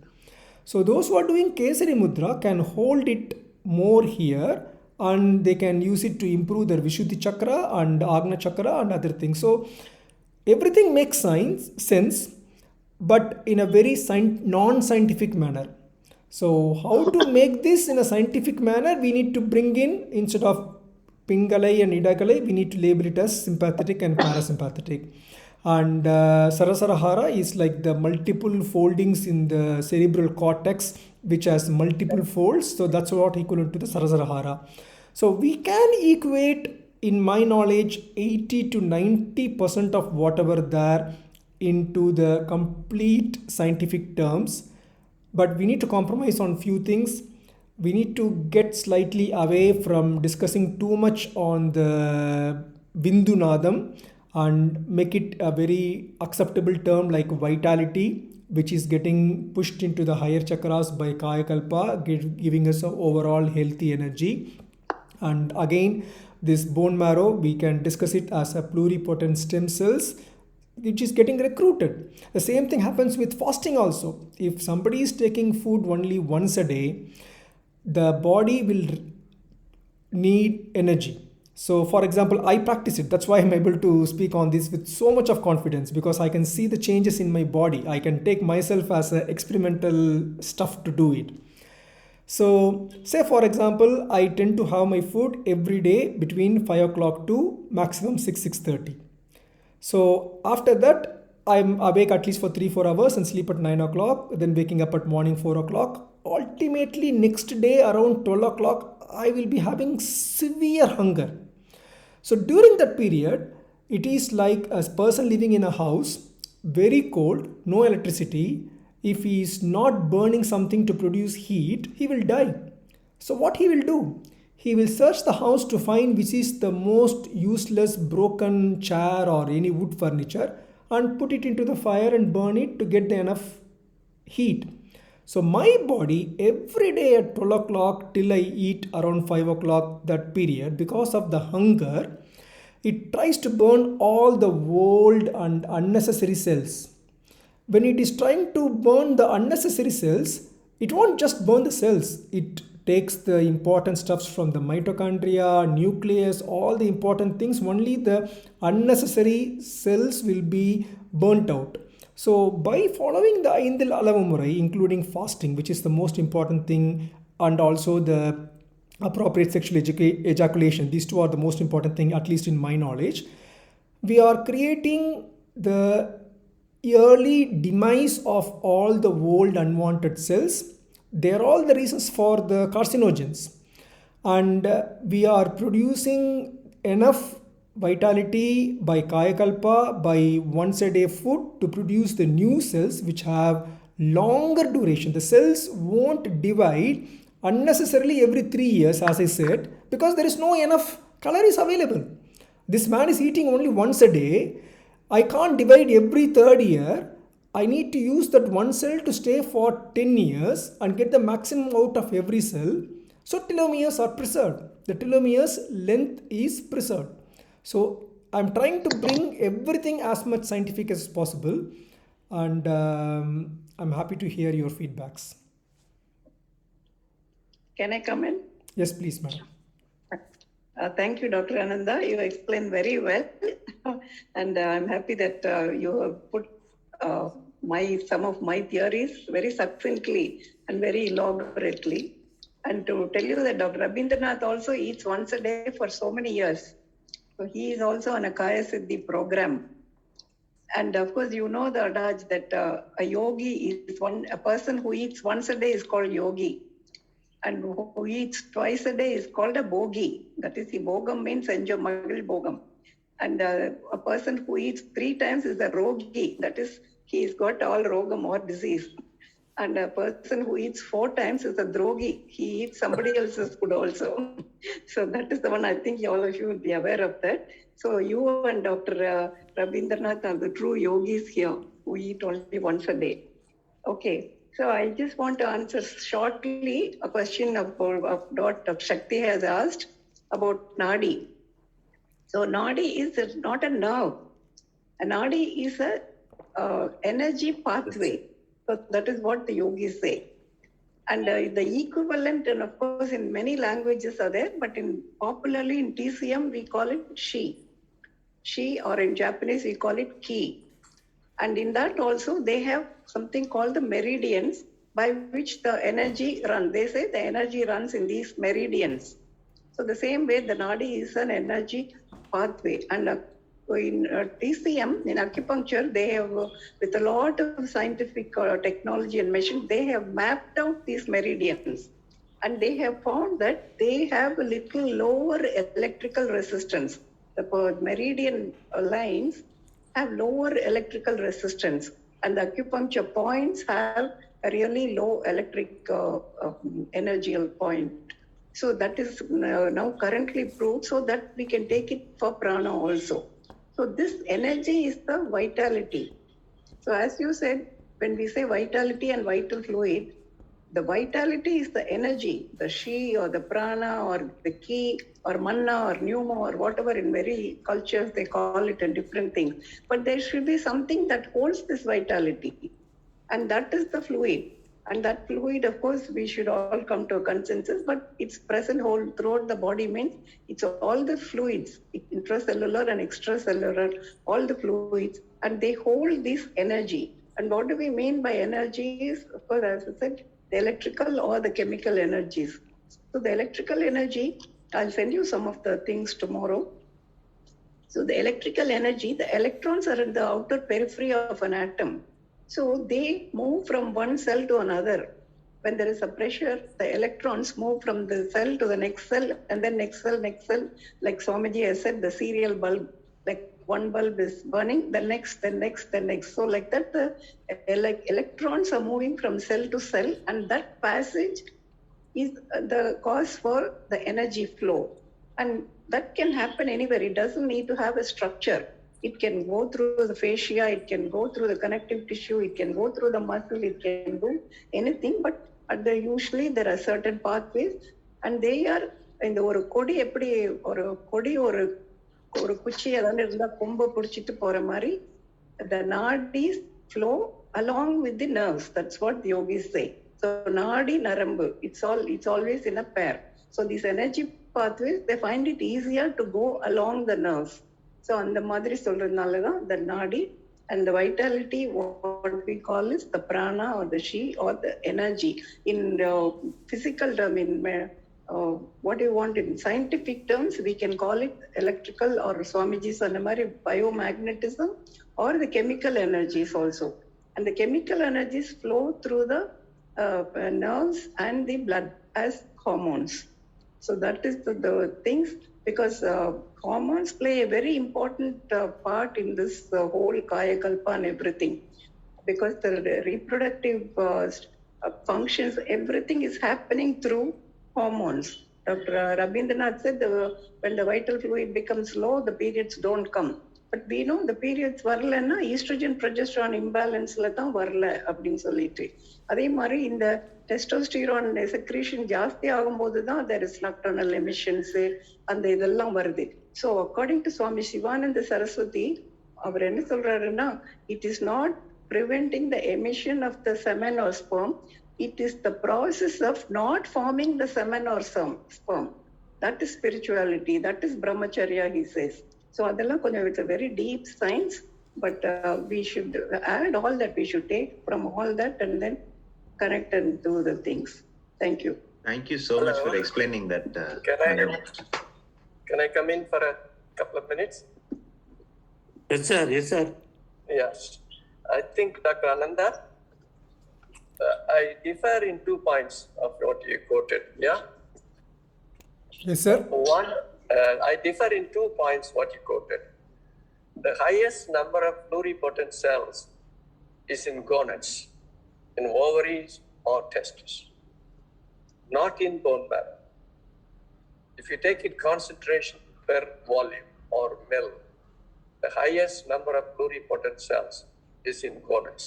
So those who are doing Kesari Mudra can hold it more here, and they can use it to improve their Vishuddhi chakra and Agna chakra and other things. So everything makes sense, but in a very non-scientific manner. So how to make this in a scientific manner? We need to bring in, instead of Pingalai and Idakalai, we need to label it as sympathetic and parasympathetic. And Sarasarahara is like the multiple foldings in the cerebral cortex, which has multiple folds. So that's what equivalent to the Sarasarahara. So we can equate, in my knowledge, 80 to 90% of whatever there into the complete scientific terms. But we need to compromise on few things. We need to get slightly away from discussing too much on the Bindu Nadam and make it a very acceptable term like vitality, which is getting pushed into the higher chakras by Kayakalpa, giving us an overall healthy energy. And again, this bone marrow, we can discuss it as a pluripotent stem cells, which is getting recruited. The same thing happens with fasting also. If somebody is taking food only once a day, the body will need energy. So for example, I practice it. That's why I'm able to speak on this with so much of confidence, because I can see the changes in my body. I can take myself as an experimental stuff to do it. So say for example, I tend to have my food every day between 5 o'clock to maximum 6:30. So after that, I'm awake at least for 3-4 hours and sleep at 9 o'clock, then waking up at morning 4 o'clock. Ultimately, next day around 12 o'clock, I will be having severe hunger. So during that period, it is like a person living in a house, very cold, no electricity. If he is not burning something to produce heat, he will die. So what he will do? He will search the house to find which is the most useless broken chair or any wood furniture and put it into the fire and burn it to get the enough heat. So my body every day at 12 o'clock till I eat around 5 o'clock, that period, because of the hunger, it tries to burn all the old and unnecessary cells. When it is trying to burn the unnecessary cells, it won't just burn the cells. It takes the important stuffs from the mitochondria, nucleus, all the important things. Only the unnecessary cells will be burnt out. So by following the Aindil Alavumurai, including fasting, which is the most important thing, and also the appropriate sexual ejaculation, these two are the most important thing, at least in my knowledge, we are creating the early demise of all the old unwanted cells. They are all the reasons for the carcinogens. And we are producing enough vitality by Kayakalpa, by once a day food, to produce the new cells which have longer duration. The cells won't divide unnecessarily every 3 years, as I said, because there is no enough calories available. This man is eating only once a day. I can't divide every 3rd year. I need to use that one cell to stay for 10 years and get the maximum out of every cell. So telomeres are preserved. The telomeres length is preserved. So I'm trying to bring everything as much scientific as possible, and I'm happy to hear your feedbacks. Can I come in? Yes, please, madam. Thank you, Dr. Ananda. You explained very well, and I'm happy that you have put some of my theories very succinctly and very elaborately. And to tell you that Dr. Rabindranath also eats once a day for so many years. So he is also on a Kaya Siddhi program. And of course, you know the adage that a yogi is a person who eats once a day is called yogi. And who eats twice a day is called a bogi. That is, the bogam means enjoy magil bogam. And a person who eats 3 times is a rogi. That is, he's got all rogam or disease. And a person who eats 4 times is a drogi. He eats somebody else's food also. So that is the one, I think all of you will be aware of that. So you and Dr. Rabindranath are the true yogis here who eat only once a day. Okay. So I just want to answer shortly a question of what Shakti has asked about Nadi. So Nadi is not a nerve. A Nadi is a energy pathway. So that is what the yogis say. And the equivalent, and of course in many languages are there, but popularly in TCM we call it Shi. Shi, or in Japanese we call it Ki. And in that also they have something called the meridians by which the energy runs. They say the energy runs in these meridians. So the same way the Nadi is an energy pathway. And in TCM, in acupuncture, they have, with a lot of scientific technology and machine, they have mapped out these meridians. And they have found that they have a little lower electrical resistance. The meridian lines have lower electrical resistance, and the acupuncture points have a really low electric energy point. So that is now currently proved, so that we can take it for prana also. So this energy is the vitality. So as you said, when we say vitality and vital fluid, the vitality is the energy, the Shi or the prana or the ki or manna or pneuma or whatever, in many cultures they call it a different thing. But there should be something that holds this vitality, and that is the fluid. And that fluid, of course, we should all come to a consensus, but it's present whole throughout the body means it's all the fluids, intracellular and extracellular, all the fluids, and they hold this energy. And what do we mean by energy is, of course, as I said, the electrical or the chemical energies. So the electrical energy, I'll send you some of the things tomorrow. So the electrical energy, the electrons are in the outer periphery of an atom. So they move from one cell to another. When there is a pressure, the electrons move from the cell to the next cell, and then next cell, like Swamiji has said, the serial bulb, like one bulb is burning, the next. So like that, the electrons are moving from cell to cell, and that passage is the cause for the energy flow. And that can happen anywhere. It doesn't need to have a structure. It can go through the fascia, it can go through the connective tissue, it can go through the muscle, it can do anything, but usually there are certain pathways, and they are in the ஒரு கொடி எப்படி ஒரு கொடி ஒரு குச்சி அதாவது இருந்தா கொம்பை பிடிச்சிட்டு போற மாதிரி, the nadis flow along with the nerves. That's what the yogis say. So nadi narambu, it's always in a pair. So these energy pathways, they find it easier to go along the nerves. So அந்த மாதிரி சொல்றதுனால தான் the nadi, and the vitality, what we call is the prana or the Shi or the energy. In physical term, in what you want in scientific terms, we can call it electrical, or Swamiji சொன்ன மாதிரி biomagnetism, or the chemical energies also. And the chemical energies flow through the nerves and the blood as hormones. So that is the things, because hormones play a very important part in this whole Kayakalpa and everything, because the reproductive functions, everything is happening through hormones. Dr. Rabindranath said when the vital fluid becomes low, the periods don't come. But we know the periods வரலன்னா oestrogen progesterone இம்பேலன்ஸ்ல தான் வரல அப்படின்னு சொல்லிட்டு, அதே மாதிரி இந்த testosterone secretion ஜாஸ்தி ஆகும்போது தான் there is nocturnal emissions அந்த இதெல்லாம் வருது. ஸோ அக்கார்டிங் டு சுவாமி சிவானந்த சரஸ்வதி அவர் என்ன சொல்றாருன்னா, it is not preventing the emission of the semen or sperm, it is the process of not forming the semen or sperm. That is spirituality, that is brahmacharya, he says. So adella konjam, it's a very deep science, but we should add all that we should take from all that and then connect and do the things. Thank you. Thank you so much for explaining that. Can I come in for a couple of minutes? Yes, sir. Yes, sir. Yes. I think, Dr. Ananda, I differ in 2 points of what you quoted. Yeah? Yes, sir. One, I differ in 2 points what you quoted. The highest number of pluripotent cells is in gonads, in ovaries or testes, not in bone marrow. If you take it concentration per volume or mil, the highest number of pluripotent cells is in gonads.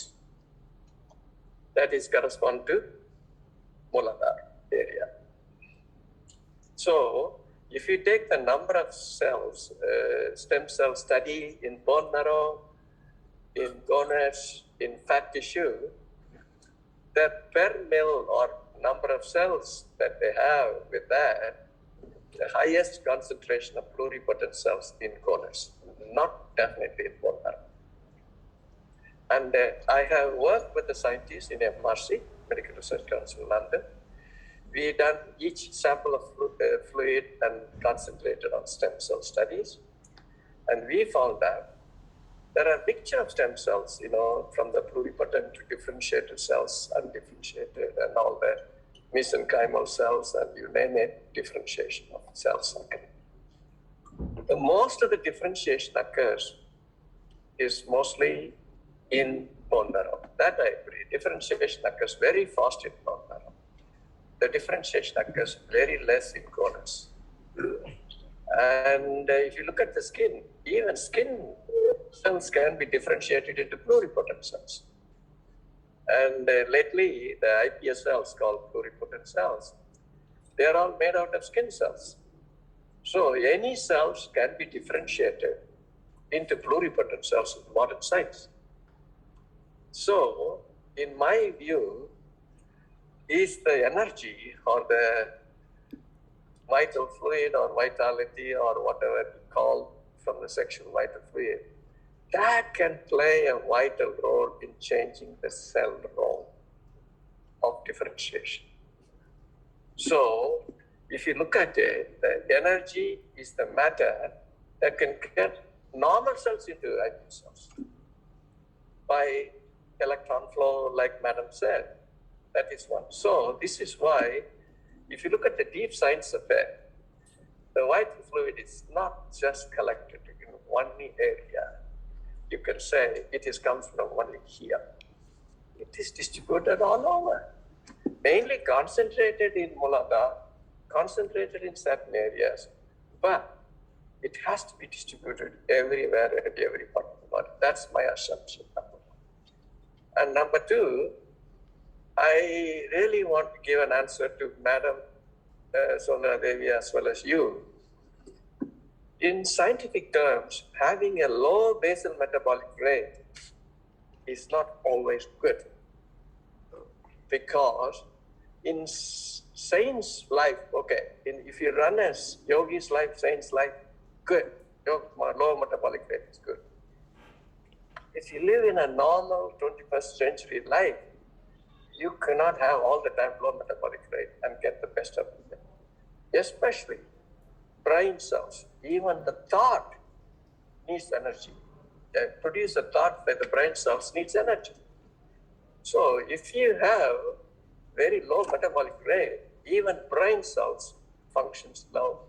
That is correspond to Muladhara area. So, if you take the number of cells, stem cell study in bone marrow, in gonads, in fat tissue, the per mil or number of cells that they have with that, the highest concentration of pluripotent cells in gonads, not definitely in bone marrow. And I have worked with the scientists in MRC, Medical Research Council, London. We done each sample of fluid and concentrated on stem cell studies. And we found out there are a mixture of stem cells, from the pluripotent to differentiated cells, undifferentiated, and all the mesenchymal cells, and you name it, differentiation of cells. The most of the differentiation occurs is mostly in bone marrow. That I agree. Differentiation occurs very fast in bone marrow. The differentiation occurs very less in gonads. And if you look at the skin, even skin cells can be differentiated into pluripotent cells. And lately, the iPS cells called pluripotent cells, they are all made out of skin cells. So any cells can be differentiated into pluripotent cells in modern science. So, in my view, is the energy or the vital fluid or vitality or whatever you call from the sexual vital fluid, that can play a vital role in changing the cell role of differentiation. So, if you look at it, the energy is the matter that can get normal cells into iPS cells by electron flow, like Madam said. That is one. So this is why, if you look at the deep science of it, the vital fluid is not just collected in one area. You can say it is comes from only here. It is distributed all over. Mainly concentrated in Muladhara, concentrated in certain areas, but it has to be distributed everywhere at every part of the body. That's my assumption. And number 2, I really want to give an answer to Madam Sondra Devi as well as you. In scientific terms, having a low basal metabolic rate is not always good, because in saint's life, if you run as yogi's life, saint's life, good. Low metabolic rate is good. If you live in a normal 21st century life, you cannot have all the time low metabolic rate and get the best of it. Especially brain cells, even the thought needs energy. Produce a thought by the brain cells needs energy. So if you have very low metabolic rate, even brain cells functions low.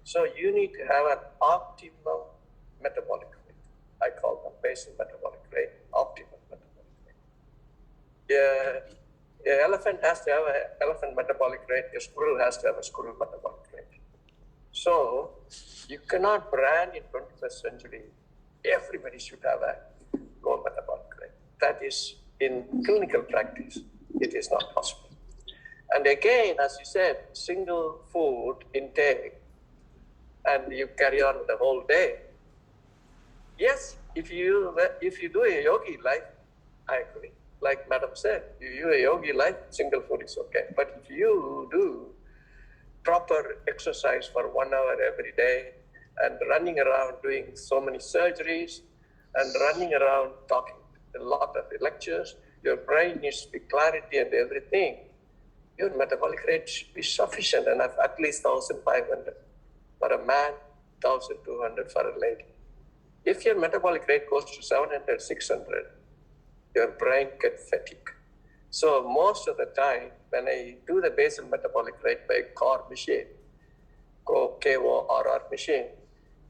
So you need to have an optimal metabolic rate. I call them basal metabolic rate, optimal metabolic rate. An elephant has to have an elephant metabolic rate, a squirrel has to have a squirrel metabolic rate. So you cannot brand in 21st century everybody should have a low metabolic rate. That is, in clinical practice, it is not possible. And again, as you said, single food intake, and you carry on the whole day. Yes, if you do a yogi life, I agree. Like Madam said, you do a yogi life, single food is okay. But if you do proper exercise for 1 hour every day and running around doing so many surgeries and running around talking a lot of lectures, your brain needs to be clarity and everything, your metabolic rate should be sufficient enough, at least 1,500 for a man, 1,200 for a lady. If your metabolic rate goes to 700, 600, your brain gets fatigue. So most of the time, when I do the basal metabolic rate by core machine, KORR machine,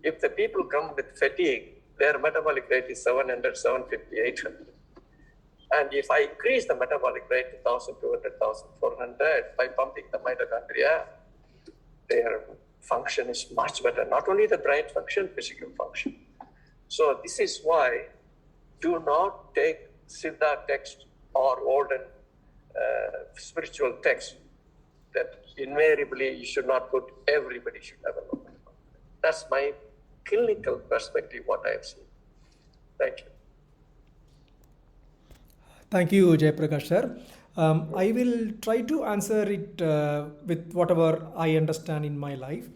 if the people come with fatigue, their metabolic rate is 700, 750, 800. And if I increase the metabolic rate to 1,200, 1,400 by pumping the mitochondria, their function is much better. Not only the brain function, physical function. So this is why do not take Siddha text or olden spiritual text that invariably you should not put everybody should have a low metabolic rate. That's my clinical perspective, what I have seen. Thank you. Thank you, Jayaprakash sir. I will try to answer it with whatever I understand in my life.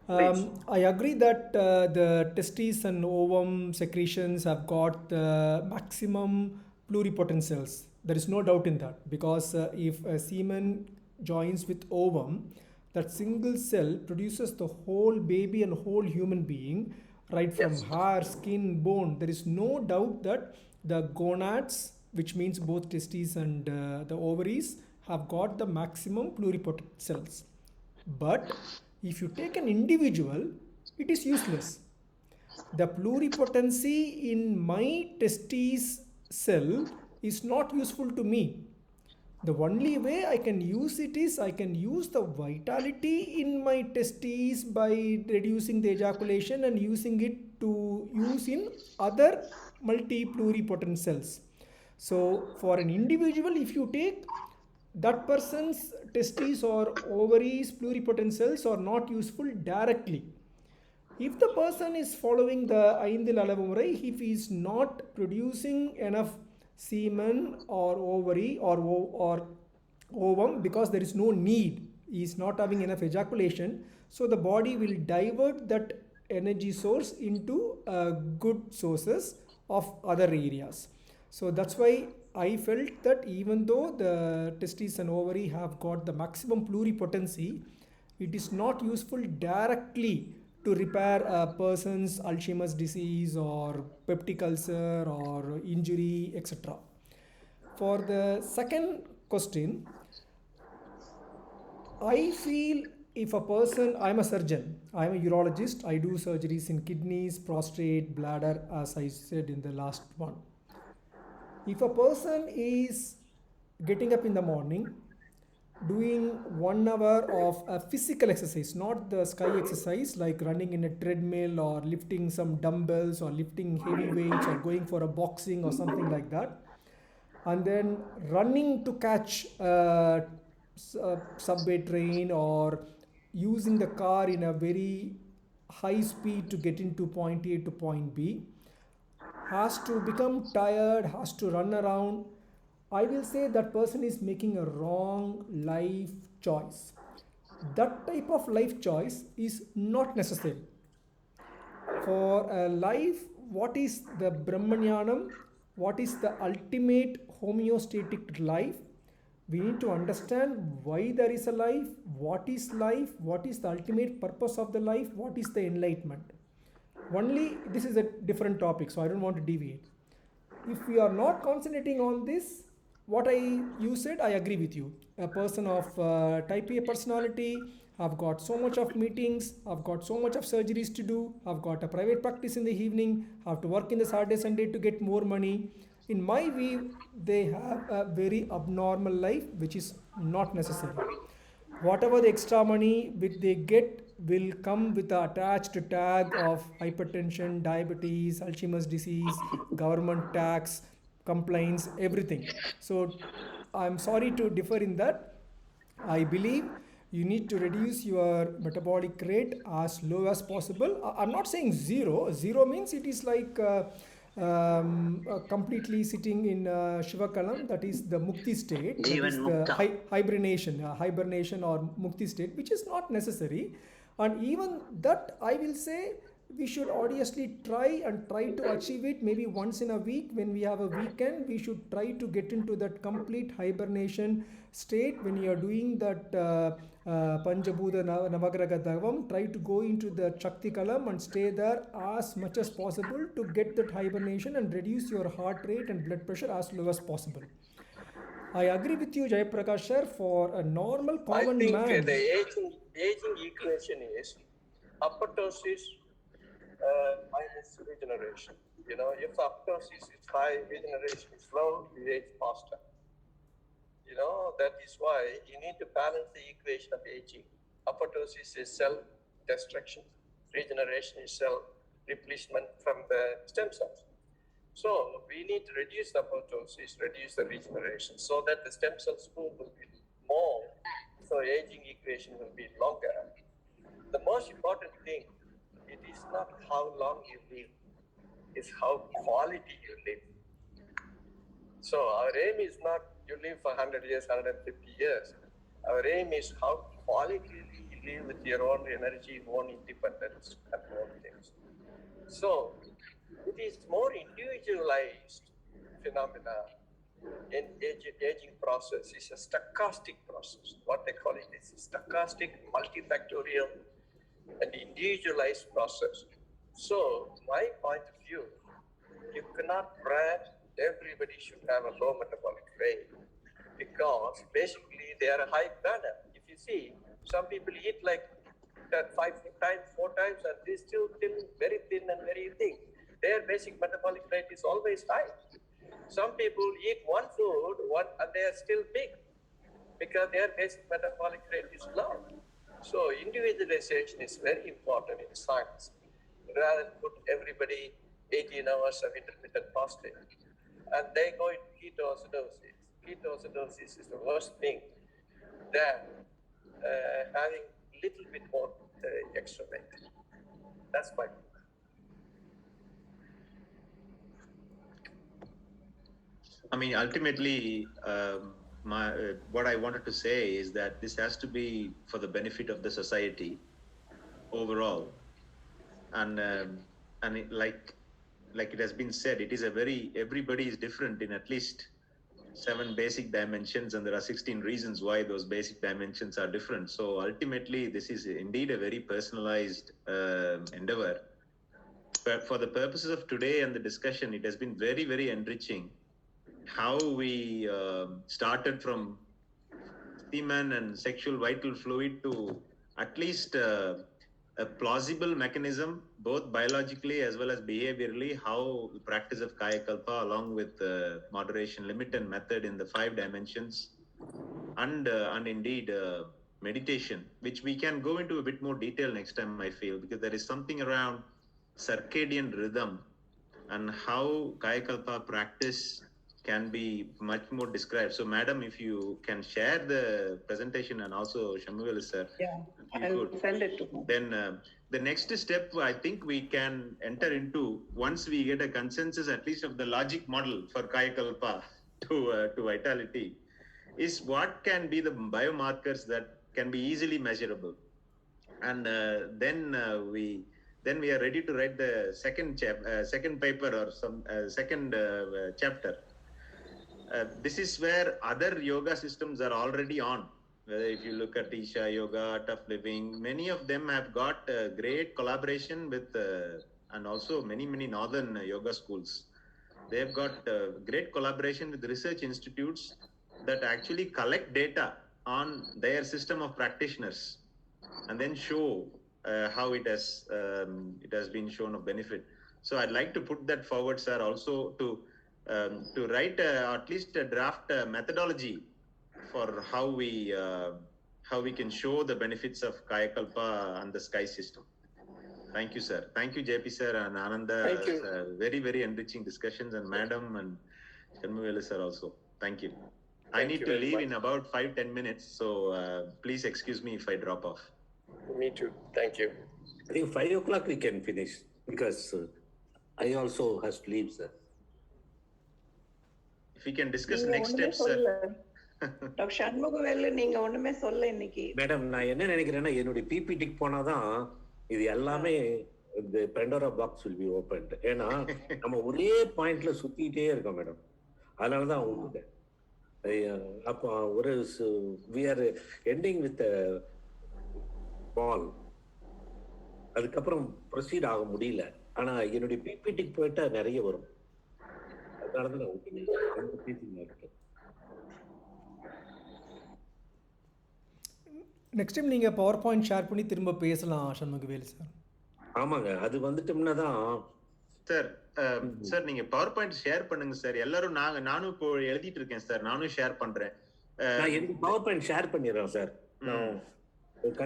I agree that the testes and ovum secretions have got the maximum pluripotent cells. There is no doubt in that, because if a semen joins with ovum, that single cell produces the whole baby and whole human being, right from hair, skin, bone. There is no doubt that the gonads, which means both testes and the ovaries, have got the maximum pluripotent cells. But if you take an individual, it is useless. The pluripotency in my testes cell is not useful to me. The only way I can use it is I can use the vitality in my testes by reducing the ejaculation and using it to use in other multi-pluripotent cells. So for an individual, if you take that person's testes or ovaries, pluripotent cells are not useful directly. If the person is following the Aindil Alavu Murai, if he is not producing enough semen or ovary or ovum, because there is no need, he is not having enough ejaculation, so the body will divert that energy source into good sources of other areas. So that's why I felt that even though the testes and ovary have got the maximum pluripotency, it is not useful directly to repair a person's Alzheimer's disease or peptic ulcer or injury, etc. For the second question, I feel if a person, I'm a surgeon, I'm a urologist, I do surgeries in kidneys, prostate, bladder, as I said in the last one. If a person is getting up in the morning, doing 1 hour of a physical exercise, not the sky exercise like running in a treadmill or lifting some dumbbells or lifting heavy weights or going for a boxing or something like that, and then running to catch a subway train or using the car in a very high speed to get into point A to point B, has to become tired, has to run around, I will say that person is making a wrong life choice. That type of life choice is not necessary. For a life, what is the Brahmanyanam? What is the ultimate homeostatic life? We need to understand why there is a life, what is the ultimate purpose of the life, what is the enlightenment. Only this is a different topic, so I don't want to deviate. If we are not concentrating on this, what you said, I agree with you. A person of type A personality, I've got so much of meetings, I've got so much of surgeries to do, I've got a private practice in the evening, I have to work in the Saturday, Sunday to get more money. In my view, they have a very abnormal life, which is not necessary. Whatever the extra money which they get will come with the attached tag of hypertension, diabetes, Alzheimer's disease, government tax, complaints, everything. So I'm sorry to differ in that. I believe you need to reduce your metabolic rate as low as possible. I'm not saying zero. Zero means it is like completely sitting in Shivakalam, that is the Mukti state, that is Jivan the Mukta. hibernation or Mukti state, which is not necessary. And even that, I will say, we should obviously try to achieve it maybe once in a week. When we have a weekend, we should try to get into that complete hibernation state. When you are doing that Panchabhuta Navagraha Davam, try to go into the Shakti Kalam and stay there as much as possible to get that hibernation and reduce your heart rate and blood pressure as low as possible. I agree with you, Jayaprakash sir. For a normal common I think man, the aging equation is apoptosis minus regeneration. You know, if apoptosis is high, regeneration is low, you age faster. You know, that is why you need to balance the equation of aging. Apoptosis is cell destruction, regeneration is cell replenishment from the stem cells. So we need to reduce the apoptosis, reduce the regeneration, so that the stem cell spool will be more, so aging equation will be longer. The most important thing, it is not how long you live, it's how quality you live. So our aim is not you live for 100 years, 150 years. Our aim is how quality you live with your own energy, own independence, and own things. So it is more individualized phenomena in aging process. It's a stochastic process. What they call it is a stochastic, multifactorial, and individualized process. So my point of view, you cannot brand everybody should have a low metabolic rate, because basically they are a high burner. If you see, some people eat like that 5 times, 4 times, and they still thin, very thin and very thin. Their basic metabolic rate is always high. Some people eat one food, and they are still big because their basic metabolic rate is low. So individualization is very important in science. Rather than put everybody 18 hours of intermittent fasting, and they go into ketoacidosis. Ketoacidosis is the worst thing than having little bit more extra weight. That's my view. I mean, ultimately, what I wanted to say is that this has to be for the benefit of the society overall, and like it has been said, it is everybody is different in at least 7 basic dimensions, and there are 16 reasons why those basic dimensions are different. So ultimately, this is indeed a very personalized endeavor. But for the purposes of today and the discussion, it has been very, very enriching how we started from semen and sexual vital fluid to at least a plausible mechanism, both biologically as well as behaviorally, how the practice of Kayakalpa, along with moderation, limit, and method in the 5 dimensions, and indeed meditation, which we can go into a bit more detail next time, I feel, because there is something around circadian rhythm and how Kayakalpa practice can be much more described. So, madam, if you can share the presentation, and also Shamuvel sir, Yeah, if you I'll could, send it to him. then the next step I think we can enter into, once we get a consensus at least of the logic model for Kayakalpa to vitality, is what can be the biomarkers that can be easily measurable, and then we are ready to write the second paper or some second chapter. This is where other yoga systems are already on. If you look at Isha Yoga, Tough Living, many of them have got great collaboration with, and also many northern yoga schools. They've got great collaboration with research institutes that actually collect data on their system of practitioners and then show how it has been shown of benefit. So I'd like to put that forward, sir, also to write at least a draft methodology for how how we can show the benefits of Kayakalpa and the sky system. Thank you, sir. Thank you, JP sir and Ananda. Thank you. Very, very enriching discussions, and madam and Shanmugala sir also. Thank you. I need to leave in about 5-10 minutes, so please excuse me if I drop off. Me too. Thank you. I think 5 o'clock we can finish because I also have to leave, sir. If we can discuss next steps, sir. Doctor Shanmugavelu நீங்க ஒண்ணுமே சொல்ல இன்னைக்கு. Madam நான் என்ன நினைக்கிறேன்னா என்னுடைய பிபிடிக்கு போனாதான் இது எல்லாமே இந்த Pandora box will be open. ஏன்னா நம்ம ஒரே பாயிண்ட்ல சுத்திட்டே இருக்கோம் மேடம். அதனாலதான் உங்களுக்கு அப்போ ஒரு we are ending with a ball. அதுக்கப்புறம் ப்ரொசீட் ஆக முடியல. ஆனா என்னுடைய பிபிடிக்கு போயிட்டா நிறைய வரும். அதனாலதான் நான் நெக்ஸ்ட் டைம் நீங்கள் பவர் பாயிண்ட் ஷேர் பண்ணி திரும்ப பேசலாம் சண்முகவேல் சார். ஆமாங்க, அது வந்துட்டோம்னா தான் சார். சார் நீங்க பவர் பாயிண்ட் ஷேர் பண்ணுங்க சார். எல்லாரும் நானும் இப்போ எழுதிட்டு இருக்கேன் சார். நானும் ஷேர் பண்றேன். நான் எனக்கு பவர் பாயிண்ட் ஷேர் பண்ணிடுறேன் சார்.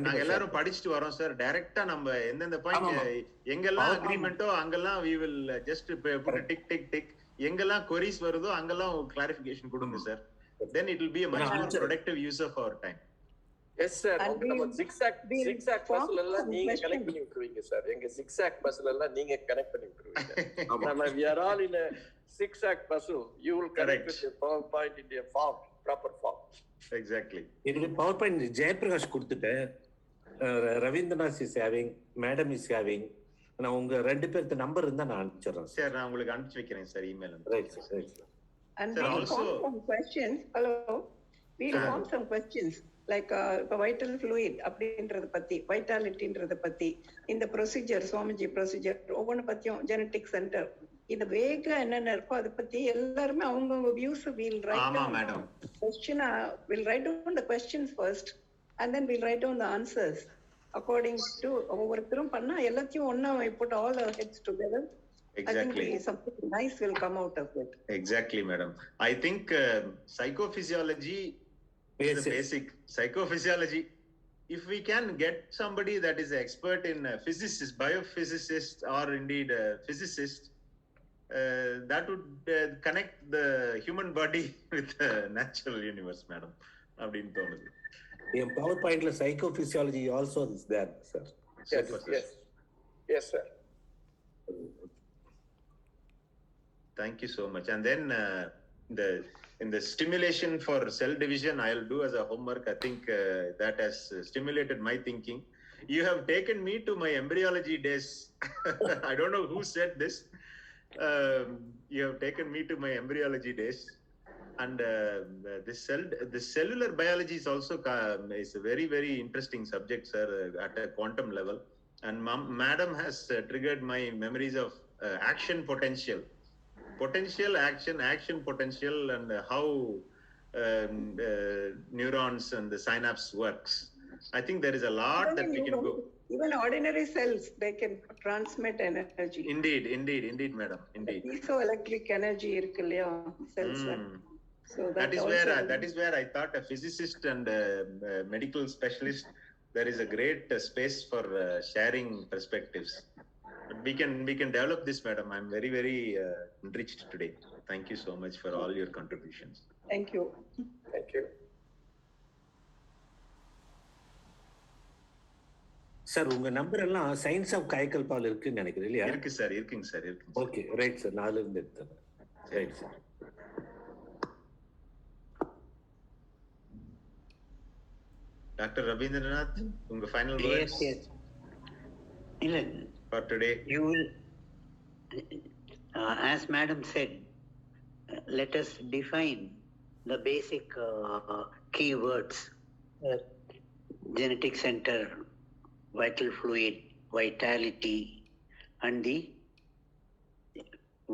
நாங்க எல்லாரும் படிச்சுட்டு வரோம் சார். டைரக்டா நம்ம எந்தெந்த பாயிண்ட் எங்கெல்லாம் அக்ரிமெண்டோ அங்கெல்லாம் we will just put a tick tick tick. எங்கெல்லாம் queries வருதோ அங்கெல்லாம் கிளாரிஃபிகேஷன் கொடுங்க sir. Then it will be a much more productive use of our time. Yes sir. நம்ம zigzag puzzle எல்லாம் நீங்க கனெக்ட் பண்ணி விட்டுருவீங்க சார். எங்க zigzag puzzle எல்லாம் நீங்க கனெக்ட் பண்ணி விட்டுருவீங்க. நம்ம we are all in a zigzag puzzle. You will connect with your PowerPoint in a form, proper form. Exactly. என்னுடைய பவர் பாயிண்ட் ஜெயபிரகாஷ் கொடுத்துட்டேன். Ravindranath is having, madam is having. நான் உங்க 2 பேருக்கு நம்பர் இருந்தா நான் அனுப்பிச்சிடுறேன் சார். நான் உங்களுக்கு அனுப்பிச்சு வைக்கிறேன் sir email. Right sir, right sir. And we will form some questions. Hello. We will form some questions. Like இப்போ வைட்டல் ஃப்ளூயிட் அப்படின்றத பத்தி, வைட்டாலிட்டின்றத பத்தி, இந்த ப்ரொசீஜர் சுவாமிஜி ப்ரொசீஜர் ஒவ்வொன்று பத்தியும் ஜெனட்டிக் சென்டர் இந்த வேகா என்னென்ன இருக்கோ அதை பத்தி எல்லாருமே அவங்கவுங்க views will write down question will write down the questions first and then will write down the answers according to ஒவ்வொருத்தரும் பண்ணா எல்லாத்தையும் ஒன்னா put all our heads together. Exactly. I think something nice will come out of it. Exactly, madam. I think psychophysiology is the basic psychophysiology. If we can get somebody that is an expert in physicist, biophysicist, or indeed a physicist, that would connect the human body with the natural universe, madam. Abdin thonudhu. In PowerPoint la psychophysiology also is there, sir. Yes, sir. Thank you so much. And then in the stimulation for cell division, I'll do as a homework. I think that has stimulated my thinking. You have taken me to my embryology days. I don't know who said this. You have taken me to my embryology days. And the cellular biology is also is a very, very interesting subject, sir, at a quantum level. And madam has triggered my memories of action potential. Action potential, and how neurons and the synapse works. I think there is a lot that we can go. Even ordinary cells, they can transmit energy. Indeed, madam. Indeed. Piezoelectric energy irukilla cells. So that is where I thought a physicist and a medical specialist, there is a great space for sharing perspectives. But we can develop this, madam. I'm very, very enriched today. Thank you so much for all your contributions. Thank you. Thank you. Sir உங்க number எல்லாம் science of காயக்கல்பால இருக்குன்னு நினைக்கிறேன் இல்லையா? இருக்குங்க sir. Okay, right sir. 4 இருந்து எடுத்தேன். Right sir. Dr. Rabindranath, unga final words. Yes. For today. You will, as madam said, let us define the basic keywords: genetic center, vital fluid, vitality, and the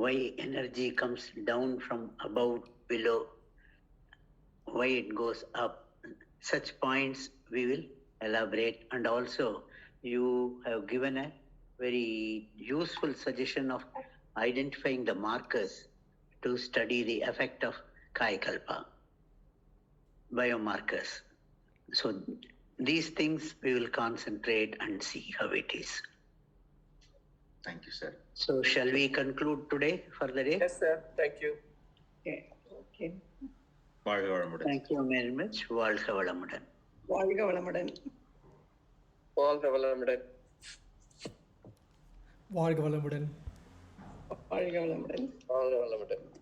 why energy comes down from above below, why it goes up. Such points we will elaborate. And also you have given a very useful suggestion of identifying the markers to study the effect of Kayakalpa, biomarkers. So these things we will concentrate and see how it is. Thank you, sir. So shall we conclude today for the day? Yes, sir. Thank you. Okay. வாழ்க வளமுடன். Thank you very much. வாழ்க வளமுடன். வாழ்க வளமுடன். வாழ்க வளமுடன். வாழ்க வளமுடன். வாழ்க வளமுடன். வாழ்க வளமுடன்.